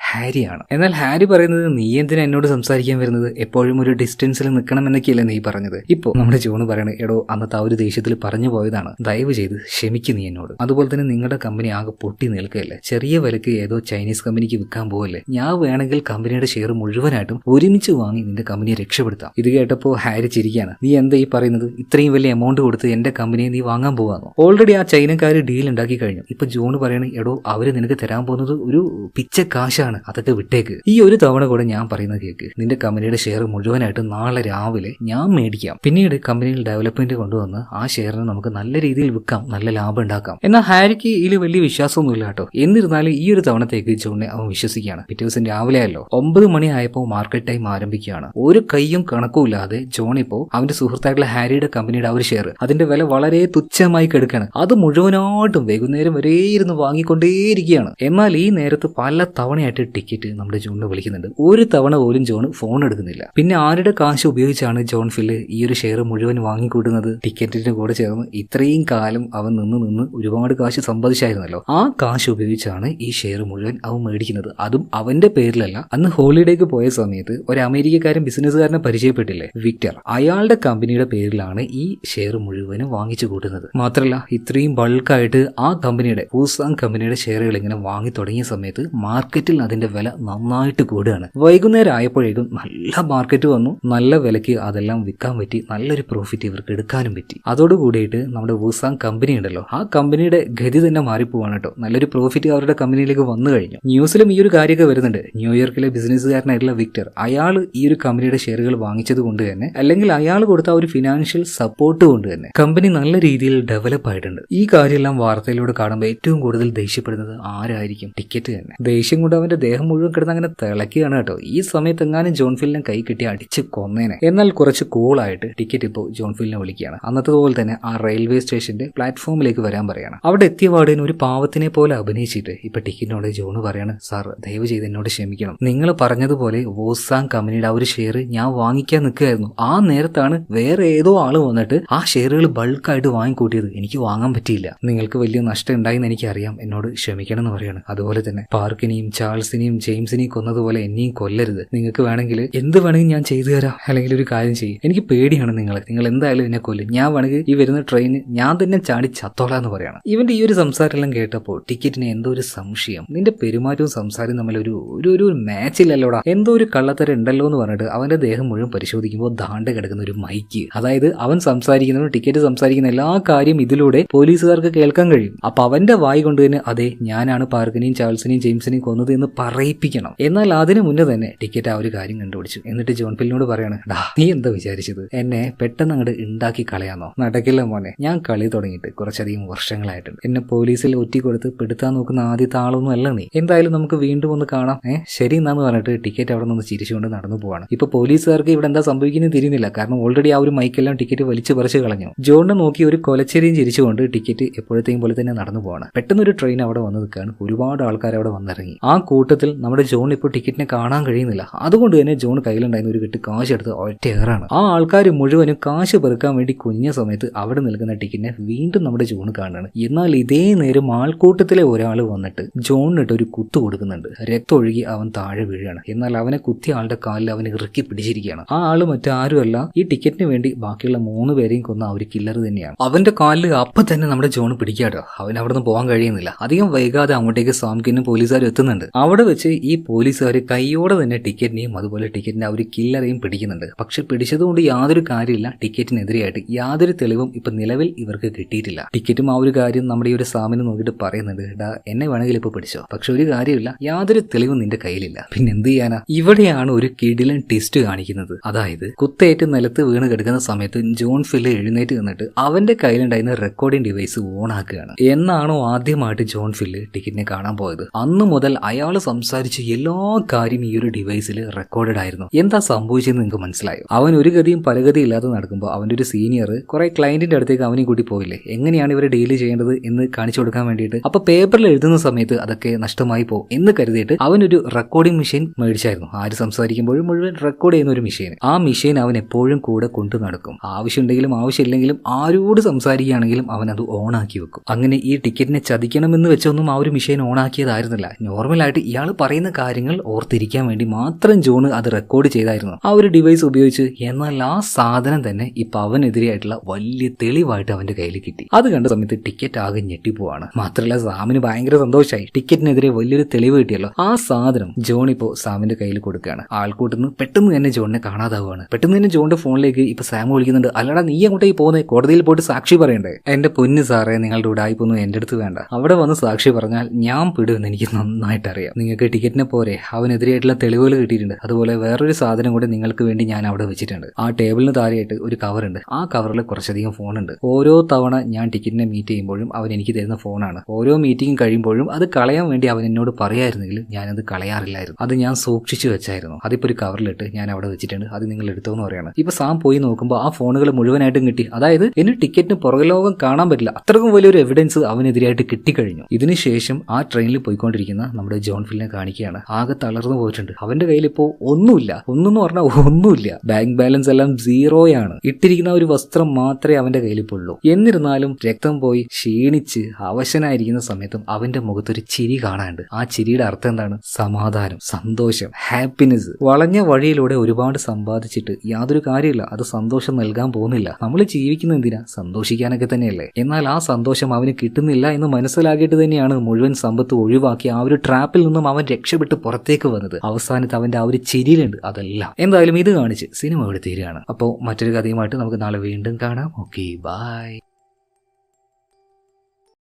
ഹാരിയാണ്. എന്നാൽ ഹാരി പറയുന്നത്, നീ എന്തിനാ എന്നോട് സംസാരിക്കാൻ വരുന്നത്? എപ്പോഴും ഒരു ഡിസ്റ്റൻസിൽ നിൽക്കണം എന്നൊക്കെയല്ലേ നീ പറഞ്ഞത്. ഇപ്പോ നമ്മുടെ ജോണ് പറയണേ, എടോ അന്നത്തെ ആ ഒരു ദേഷ്യത്തിൽ പറഞ്ഞു പോയതാണ്, ദയവ് ചെയ്ത് ക്ഷമിക്ക് നീ എന്നോട്. അതുപോലെ തന്നെ നിങ്ങളുടെ കമ്പനി ആകെ പൊട്ടി നിൽക്കുകയല്ലേ, ചെറിയ വിലക്ക് ഏതോ ചൈനീസ് കമ്പനിക്ക് വിൽക്കാൻ പോകല്ലേ, ഞാൻ വേണമെങ്കിൽ കമ്പനിയുടെ ഷെയർ മുഴുവനായിട്ടും ഒരുമിച്ച് വാങ്ങി നിന്റെ കമ്പനിയെ രക്ഷപ്പെടുത്താം. ഇത് കേട്ടപ്പോൾ ഹാരി ചിരിക്കുകയാണ്. നീ എന്താ ഈ പറയുന്നത്? ഇത്രയും വലിയ എമൗണ്ട് കൊടുത്ത് എന്റെ കമ്പനിയെ നീ വാങ്ങാൻ പോവാന്നോ? ഓൾറെഡി ആ ചൈനക്കാർ ഡീൽ ഉണ്ടാക്കി കഴിഞ്ഞു. ഇപ്പൊ ജോൺ പറയണേ, എടോ അവര് നിനക്ക് തരാൻ പോകുന്നത് ഒരു പിച്ച കാശാണ്, അതൊക്കെ വിട്ടേക്ക്. ഈ ഒരു തവണ കൂടെ ഞാൻ പറയുന്നത് കേക്ക്. നിന്റെ കമ്പനിയുടെ ഷെയർ മുഴുവനായിട്ട് നാളെ രാവിലെ ഞാൻ മേടിക്കാം. പിന്നീട് കമ്പനിയിൽ ഡെവലപ്മെന്റ് കൊണ്ടുവന്ന് ആ ഷെയറിനെ നമുക്ക് നല്ല രീതിയിൽ വിൽക്കാം, നല്ല ലാഭം ഉണ്ടാക്കാം. എന്നാൽ ഹാരിക്ക് ഇതിൽ വലിയ വിശ്വാസമൊന്നുമില്ല കേട്ടോ. എന്നിരുന്നാലും ഈ ഒരു തവണത്തേക്ക് ജോണിനെ അവൻ വിശ്വസിക്കുകയാണ്. പിറ്റേ ദിവസം രാവിലെ ആയല്ലോ, 9 മണി ആയപ്പോൾ മാർക്കറ്റ് ടൈം ആരംഭിക്കുകയാണ്. ഒരു കയ്യും കണക്കുമില്ലാതെ ജോൺ ഇപ്പോ അവന്റെ സുഹൃത്തായിട്ടുള്ള ഹാരിയുടെ കമ്പനിയുടെ ആ ഒരു ഷെയർ, അതിന്റെ വില വളരെ തുച്ഛമായി കിടക്കുകയാണ്. അത് മുഴുവനായിട്ടും വൈകുന്നേരം വരെ ഇരുന്ന് വാങ്ങിക്കൊണ്ടേയിരിക്കുകയാണ്. എന്നാൽ ഈ നേരത്ത് പല തവണയായിട്ട് ടിക്കറ്റ് നമ്മുടെ ജോണിനെ വിളിക്കുന്നുണ്ട്. ഒരു തവണ പോലും ജോൺ ഫോൺ എടുക്കുന്നില്ല. പിന്നെ ആരുടെ കാശ് ഉപയോഗിച്ചാണ് ജോൺ ഫില്ല് ഈ ഒരു ഷെയർ മുഴുവൻ വാങ്ങിക്കൂട്ടുന്നത്? ടിക്കറ്റിന്റെ കൂടെ ചേർന്ന് ഇത്രയും കാലം അവൻ നിന്ന് ഒരുപാട് കാശ് സമ്പാദിച്ചായിരുന്നല്ലോ, ആ കാശ് ഉപയോഗിച്ചാണ് ഈ ഷെയർ മുഴുവൻ അവൻ മേടിക്കുന്നത്. അതും അവന്റെ പേരിലല്ല. അന്ന് ഹോളിഡേക്ക് പോയ സമയത്ത് ഒരു അമേരിക്കക്കാരൻ ബിസിനസ്സുകാരനെ പരിചയപ്പെട്ടില്ലേ, വിക്ടർ, അയാളുടെ കമ്പനിയുടെ പേരിലാണ് ഈ ഷെയർ മുഴുവനും വാങ്ങിച്ചു കൂട്ടുന്നത്. മാത്രമല്ല ഇത്രയും ബൾക്കായിട്ട് ആ കമ്പനിയുടെ വൂസാങ് കമ്പനിയുടെ ഷെയറുകൾ ഇങ്ങനെ വാങ്ങി തുടങ്ങിയ സമയത്ത് മാർക്കറ്റിൽ അതിന്റെ വില നന്നായിട്ട് കൂടുകയാണ്. വൈകുന്നേരം ആയപ്പോഴേക്കും നല്ല മാർക്കറ്റ് വന്നു, നല്ല വിലയ്ക്ക് അതെല്ലാം വിൽക്കാൻ പറ്റി, നല്ലൊരു പ്രോഫിറ്റ് ഇവർക്ക് എടുക്കാനും പറ്റി. അതോടുകൂടിയിട്ട് നമ്മുടെ വൂസാങ് കമ്പനി ഉണ്ടല്ലോ, ആ കമ്പനിയുടെ ഗതി തന്നെ മാറിപ്പോവാണ് കേട്ടോ. നല്ലൊരു പ്രോഫിറ്റ് അവരുടെ കമ്പനിയിലേക്ക് വന്നു കഴിഞ്ഞു. ന്യൂസിലും ഈ ഒരു കാര്യമൊക്കെ വരുന്നുണ്ട്. ന്യൂയോർക്കിലെ ബിസിനസ്സുകാരനായിട്ടുള്ള വിക്ടർ, അയാൾ ഈ ഒരു കമ്പനിയുടെ ഷെയറുകൾ വാങ്ങിച്ചത് കൊണ്ട് തന്നെ, അല്ലെങ്കിൽ അയാൾ കൊടുത്ത ഒരു ഫിനാൻഷ്യൽ സപ്പോർട്ട് കൊണ്ട് തന്നെ കമ്പനി നല്ല രീതിയിൽ ഡെവലപ്പ് ആയിട്ടുണ്ട്. ഈ കാര്യമെല്ലാം വാർത്തയിലൂടെ കാണുമ്പോൾ ഏറ്റവും കൂടുതൽ ദേഷ്യപ്പെടുന്നത് ആരായിരിക്കും? ടിക്കറ്റ് തന്നെ. ദേഷ്യം കൊണ്ട് അവന്റെ ദേഹം മുഴുവൻ കിടന്ന് അങ്ങനെ തിളക്കുകയാണ് കേട്ടോ. ഈ സമയത്ത് എങ്ങാനും ജോൺ ഫിലിനെ കൈ കിട്ടി അടിച്ച് കൊന്നേനെ. എന്നാൽ കുറച്ച് കൂളായിട്ട് ടിക്കറ്റ് ഇപ്പോൾ ജോൺ ഫിലിനെ വിളിക്കുകയാണ്. അന്നത്തതുപോലെ തന്നെ ആ റെയിൽവേ സ്റ്റേഷന്റെ പ്ലാറ്റ്ഫോമിലേക്ക് വരാൻ പറയാണ്. അവിടെ എത്തിയ പാടിന് ഒരു പാവത്തിനെ പോലെ അഭിനയിച്ചിട്ട് ഇപ്പൊ ടിക്കറ്റിനോട് ജോണ് പറയാണ്, സാർ ദയവ് ചെയ്ത് എന്നോട് ക്ഷമിക്കണം, നിങ്ങൾ പറഞ്ഞതുപോലെ വൂസാങ് കമ്പനിയുടെ ആ ഒരു ഷെയർ ഞാൻ വാങ്ങിക്കാൻ നിൽക്കുകയായിരുന്നു. ആ നേരത്താണ് വേറെ ഏതോ ആള് വന്നിട്ട് ആ ഷെയറുകൾ ബൾക്കായിട്ട് വാങ്ങിക്കൂട്ടിയത്. എനിക്ക് വാങ്ങാൻ പറ്റിയില്ല. നിങ്ങൾക്ക് വലിയ നഷ്ടം ഉണ്ടായെന്ന് എനിക്കറിയാം, എന്നോട് ക്ഷമിക്കണം എന്ന് പറയാണ്. അതുപോലെ തന്നെ പാർക്കിനെയും ചാൾസിനെയും ജെയിംസിനെയും കൊന്നതുപോലെ എന്നെയും കൊല്ലരുത്. നിങ്ങൾക്ക് വേണമെങ്കിൽ എന്ത് വേണമെങ്കിൽ ഞാൻ ചെയ്തു തരാം. അല്ലെങ്കിൽ ഒരു കാര്യം ചെയ്യും, എനിക്ക് പേടിയാണ് നിങ്ങൾ എന്തായാലും എന്നെ കൊല്ലും. ഞാൻ വേണമെങ്കിൽ ഈ വരുന്ന ട്രെയിന് ഞാൻ തന്നെ ചാടി ചത്തോളാന്ന് പറയാണ്. ഇവന്റെ ഈ ഒരു സംസാരമെല്ലാം കേട്ടപ്പോൾ ടിക്കറ്റിന് എന്തോ ഒരു സംശയം. നിന്റെ പെരുമാറ്റവും സംസാരവും തമ്മിൽ ഒരു മാച്ചില്ലല്ലോടാ, എന്തോ ഒരു കള്ളത്തരം ഉണ്ടല്ലോ എന്ന് പറഞ്ഞിട്ട് അവന്റെ ദേഹം മുഴുവൻ പരിശോധിക്കുമ്പോൾ ദാണ്ട് കിടക്കുന്ന ഒരു മൈക്ക്, അതായത് അവൻ സംസാരിക്കുന്നതും ടിക്കറ്റ് സംസാരിക്കുന്ന എല്ലാ കാര്യം ഇതിലൂടെ പോലീസുകാർക്ക് കേൾക്കാൻ കഴിയും. അപ്പൊ അവന്റെ വായി കൊണ്ട് തന്നെ അതെ ഞാനാണ് പാർക്കിനെയും ചാൾസിനെയും ജെയിംസിനെയും കൊന്നത് എന്ന് പറയിപ്പിക്കണം. എന്നാൽ അതിനു മുന്നേ തന്നെ ടിക്കറ്റ് ആ ഒരു കാര്യം കണ്ടുപിടിച്ചു. എന്നിട്ട് ജോൺ ഫിലിനോട് പറയാണ്, ഡാ നീ എന്താ വിചാരിച്ചത്, എന്നെ പെട്ടെന്ന് അങ്ങോട്ട് ഉണ്ടാക്കി കളയാന്നോ? നടക്കില്ല മോനെ, ഞാൻ കളി തുടങ്ങിയിട്ട് കുറച്ചധികം വർഷങ്ങളായിട്ടുണ്ട്. എന്നെ പോലീസിൽ ഒറ്റിക്കൊടുത്ത് പെടുത്താൻ നോക്കുന്ന ആദ്യത്തെ ആളൊന്നും അല്ല നീ. എന്തായാലും നമുക്ക് വീണ്ടും ഒന്ന് കാണാം, ശരി എന്നാന്ന് പറഞ്ഞിട്ട് ടിക്കറ്റ് അവിടെ നിന്ന് ചിരിച്ചുകൊണ്ട് നടന്നു പോവാണ്. ഇപ്പൊ പോലീസുകാർക്ക് ഇവിടെ എന്താ സംഭവിക്കുന്നത് തിരിയുന്നില്ല. കാരണം ഓൾറെഡി ആ ഒരു മൈക്കെല്ലാം ടിക്കറ്റ് വലിച്ചു പറിച്ച് കളഞ്ഞു. ജോണിനെ നോക്കി ഒരു കൊലച്ചെരിയും ചിരിച്ചുകൊണ്ട് ടിക്കറ്റ് എപ്പോഴത്തെയും പോലെ തന്നെ നടന്നു പോവാണ്. പെട്ടെന്ന് ഒരു ട്രെയിൻ അവിടെ വന്ന് നിൽക്കുകയാണ്. ഒരുപാട് ആൾക്കാർ അവിടെ വന്നിറങ്ങി. ആ കൂട്ടത്തിൽ നമ്മുടെ ജോൺ ഇപ്പോൾ ടിക്കറ്റിനെ കാണാൻ കഴിയുന്നില്ല. അതുകൊണ്ട് തന്നെ ജോൺ കയ്യിലുണ്ടായിരുന്ന ഒരു കെട്ട് കാശ് എടുത്ത് ഒറ്റ ഏറാണ്. ആ ആൾക്കാർ മുഴുവനും കാശ് പെറുക്കാൻ വേണ്ടി കുഞ്ഞ സമയത്ത് അവിടെ നിൽക്കുന്ന ടിക്കറ്റിനെ വീണ്ടും നമ്മുടെ ജോൺ കാണുകയാണ്. എന്നാൽ ഇതേ നേരം ആൾക്കൂട്ടത്തിലെ ഒരാൾ വന്നിട്ട് ജോണിനിട്ട് ഒരു കുത്തു കൊടുക്കുന്നുണ്ട്. രക്തം ഒഴുകി അവൻ താഴെ വീഴുകയാണ്. എന്നാൽ അവനെ കുത്തിയ ആളുടെ കാലിൽ അവൻ ഇറുക്കി പിടിച്ചിരിക്കുകയാണ്. ആ ആള് മറ്റാരുമല്ല, ഈ ടിക്കറ്റിന് വേണ്ടി ബാക്കിയുള്ള 3 പേരെയും കൊന്ന ആ ഒരു കില്ലർ തന്നെയാണ്. അവന്റെ കാലിൽ അപ്പം തന്നെ നമ്മുടെ ജോൺ പിടിക്കാട്ടോ. അവൻ അവിടെ നിന്ന് പോകാൻ കഴിയുന്നില്ല. അധികം വൈകാതെ അങ്ങോട്ടേക്ക് സാംകിനും പോലീസുകാരും എത്തുന്നുണ്ട്. അവിടെ വെച്ച് ഈ പോലീസുകാർ കൈയോടെ തന്നെ ടിക്കറ്റിനെയും അതുപോലെ ടിക്കറ്റിന്റെ ആ ഒരു കില്ലറെയും പിടിക്കുന്നുണ്ട്. പക്ഷെ പിടിച്ചതുകൊണ്ട് യാതൊരു കാര്യമില്ല. ടിക്കറ്റിനെതിരെയായിട്ട് യാതൊരു തെളിവും ഇപ്പൊ നിലവിൽ ഇവർക്ക് കിട്ടിയിട്ടില്ല. ടിക്കറ്റും ആ ഒരു കാര്യം നമ്മുടെ ഈ ഒരു സാമിനെ നോക്കിയിട്ട് പറയുന്നുണ്ട്, ഡാ എന്നെ വേണമെങ്കിൽ ഇപ്പൊ പിടിച്ചോ, പക്ഷെ ഒരു കാര്യമില്ല, യാതൊരു തെളിവും നിന്റെ കയ്യിലില്ല. പിന്നെ എന്ത് ചെയ്യാനാ? ഇവിടെയാണ് ഒരു കിടിലൻ ട്വിസ്റ്റ് കാണിക്കുന്നത്. അതായത് കുത്തേറ്റ് നിലത്ത് വീണ് കിടക്കുന്ന സമയത്ത് ജോൺ ഫില്ല് എഴുന്നേറ്റ് നിന്നിട്ട് അവന്റെ കയ്യിലുണ്ടായിരുന്ന റെക്കോർഡിംഗ് ഡിവൈസ് ഓൺ ആക്കുകയാണ്. എന്നാണോ ആദ്യമായിട്ട് ജോൺ ഫില്ല് ടിക്കറ്റിനെ കാണാൻ പോയത്, അന്ന് മുതൽ അയാൾ സംസാരിച്ച എല്ലാ കാര്യം ഈ ഒരു ഡിവൈസിൽ റെക്കോർഡഡ് ആയിരുന്നു. എന്താ സംഭവിച്ചെന്ന് നിങ്ങൾക്ക് മനസ്സിലായോ? അവൻ ഒരു ഗതിയും പലഗതിയും ഇല്ലാതെ നടക്കുമ്പോൾ അവന്റെ ഒരു സീനിയർ കുറെ ക്ലയന്റിന്റെ അടുത്തേക്ക് അവനെ കൂട്ടി പോയില്ലേ, എങ്ങനെയാണ് ഇവരെ ഡീൽ ചെയ്യേണ്ടത് എന്ന് കാണിച്ചു കൊടുക്കാൻ വേണ്ടിയിട്ട്. അപ്പൊ പേപ്പറിൽ എഴുതുന്ന സമയത്ത് അതൊക്കെ നഷ്ടമായി പോകും എന്ന് കരുതിയിട്ട് അവനൊരു റെക്കോർഡിംഗ് മെഷീൻ മേടിച്ചായിരുന്നു. ആര് സംസാരിക്കുമ്പോഴും മുഴുവൻ റെക്കോർഡ് ചെയ്യുന്ന ഒരു മെഷീൻ. ആ മെഷീൻ അവൻ എപ്പോഴും കൂടെ കൊണ്ടു നടക്കും. ആവശ്യമുണ്ടെങ്കിലും ആവശ്യമില്ലെങ്കിലും ആരോട് സംസാരിക്കുകയാണെങ്കിലും അവൻ അത് ഓൺ ആക്കി വെക്കും. അങ്ങനെ ഈ ടിക്കറ്റിനെ ചതിക്കണമെന്ന് വെച്ചൊന്നും ആ ഒരു മെഷീൻ ഓൺ ആക്കിയതായിരുന്നില്ല. നോർമലായിട്ട് ഇയാൾ പറയുന്ന കാര്യങ്ങൾ ഓർത്തിരിക്കാൻ വേണ്ടി മാത്രം ജോൺ അത് റെക്കോർഡ് ചെയ്തായിരുന്നു ആ ഒരു ഡിവൈസ് ഉപയോഗിച്ച്. എന്നാൽ ആ സാധനം തന്നെ ഇപ്പൊ അവനെതിരെയായിട്ടുള്ള വലിയ തെളിവായിട്ട് അവന്റെ കയ്യിൽ കിട്ടി. അത് കണ്ട സമയത്ത് ടിക്കറ്റ് ആകെ ഞെട്ടിപ്പോവാണ്. മാത്രമല്ല സാമിന് ഭയങ്കര സന്തോഷമായി. ടിക്കറ്റിനെതിരെ വലിയൊരു തെളിവ് കിട്ടിയല്ലോ. ആ സാധനം ജോൺ ഇപ്പോ സാമിന്റെ കയ്യിൽ കൊടുക്കുകയാണ്. ആൾക്കൂട്ടുന്ന് പെട്ടെന്ന് തന്നെ ജോണിനെ കാണാതാവുകയാണ്. പെട്ടെന്ന് തന്നെ ജോണിന്റെ ഫോണിലേക്ക് ഇപ്പൊ സാം വിളിക്കുന്നുണ്ട്. അല്ലടാ നീ അങ്ങോട്ടേക്ക് പോകുന്നേ, കോടതിയിൽ പോയിട്ട് സാക്ഷി പറയണ്ടേ? എന്റെ പൊന്ന് സാറേ, നിങ്ങളുടെ ഉടായ്പൊന്നും എന്റെ അടുത്ത് വേണ്ട. അവിടെ വന്ന് സാക്ഷി പറഞ്ഞാൽ ഞാൻ പെടുമെന്ന് എനിക്ക് നന്നായിട്ട് അറിയാം. നിങ്ങൾക്ക് ടിക്കറ്റിനെ പോരെ, അവനെതിരെയായിട്ടുള്ള തെളിവുകൾ കിട്ടിയിട്ടുണ്ട്. അതുപോലെ വേറൊരു സാധനം കൂടി നിങ്ങൾക്ക് വേണ്ടി ഞാൻ അവിടെ വെച്ചിട്ടുണ്ട്. ആ ടേബിളിന് താഴെയായിട്ട് ഒരു കവറുണ്ട്. ആ കവറിൽ കുറച്ചധികം ഫോണുണ്ട്. ഓരോ തവണ ഞാൻ ടിക്കറ്റിനെ മീറ്റ് ചെയ്യുമ്പോഴും അവൻ എനിക്ക് തരുന്ന ഫോണാണ്. ഓരോ മീറ്റിംഗ് കഴിയുമ്പോഴും അത് കളയാൻ വേണ്ടി അവൻ എന്നോട് പറയായിരുന്നെങ്കിൽ ഞാനത് കളയാറില്ലായിരുന്നു. അത് ഞാൻ സൂക്ഷിച്ചു വെച്ചായിരുന്നു. അതിപ്പോ ഒരു കവറിലിട്ട് ഞാൻ അവിടെ വെച്ചിട്ടുണ്ട്. അത് നിങ്ങൾ എടുത്തോന്ന് പറയാണ്. ഇപ്പൊ സാം പോയി നോക്കുമ്പോൾ ആ ഫോണുകൾ മുഴുവനായിട്ടും കിട്ടി. അതായത് എന്നെ ടിക്കറ്റിന് പുറകുലോകം കാണാൻ പറ്റില്ല, അത്രക്കും വലിയൊരു എവിഡൻസ് അവനെതിരായിട്ട് കിട്ടിക്കഴിഞ്ഞു. ഇതിനുശേഷം ആ ട്രെയിനിൽ പോയിക്കൊണ്ടിരിക്കുന്ന നമ്മുടെ ജോൺ ഫിലിനെ കാണിക്കുകയാണ്. ആകെ തളർന്നു പോയിട്ടുണ്ട്. അവന്റെ കയ്യിൽ ഇപ്പോ ഒന്നുമില്ല. ഒന്നെന്ന് പറഞ്ഞാൽ ഒന്നുമില്ല. ബാങ്ക് ബാലൻസ് എല്ലാം സീറോയാണ്. ഇട്ടിരിക്കുന്ന ഒരു വസ്ത്രം മാത്രമേ അവന്റെ കയ്യിൽ ഇപ്പോൾ ഉള്ളൂ. എന്നിരുന്നാലും രക്തം പോയി ക്ഷീണിച്ച് അവശനായിരിക്കുന്ന സമയത്തും അവന്റെ മുഖത്തൊരു ചിരി കാണാനുണ്ട്. ആ ചിരിയുടെ അർത്ഥം എന്താണ്? സമാധാനം, സന്തോഷം, ഹാപ്പിനെസ്. വളഞ്ഞ വഴിയിലൂടെ ഒരുപാട് സമ്പാദിച്ചിട്ട് യാതൊരു കാര്യമില്ല. അത് സന്തോഷം നൽകാൻ പോകുന്നില്ല. നമ്മൾ ജീവിക്കുന്ന എന്തിനാ? സന്തോഷിക്കാനൊക്കെ തന്നെയല്ലേ. എന്നാൽ ആ സന്തോഷം അവന് കിട്ടുന്നില്ല എന്ന് മനസ്സിലാക്കിയിട്ട് തന്നെയാണ് മുഴുവൻ സമ്പത്ത് ഒഴിവാക്കി ആ ഒരു ട്രാപ്പിൽ നിന്നും അവൻ രക്ഷപ്പെട്ട് പുറത്തേക്ക് വന്നത്. അവസാനത്ത് അവന്റെ ആ ഒരു ചിരിയിലുണ്ട് അതെല്ലാം. എന്തായാലും ഇത് കാണിച്ച് സിനിമ ഇവിടെ തീരുകയാണ്. അപ്പോൾ മറ്റൊരു കഥയുമായിട്ട് നമുക്ക് നാളെ വീണ്ടും കാണാം. Okay, by.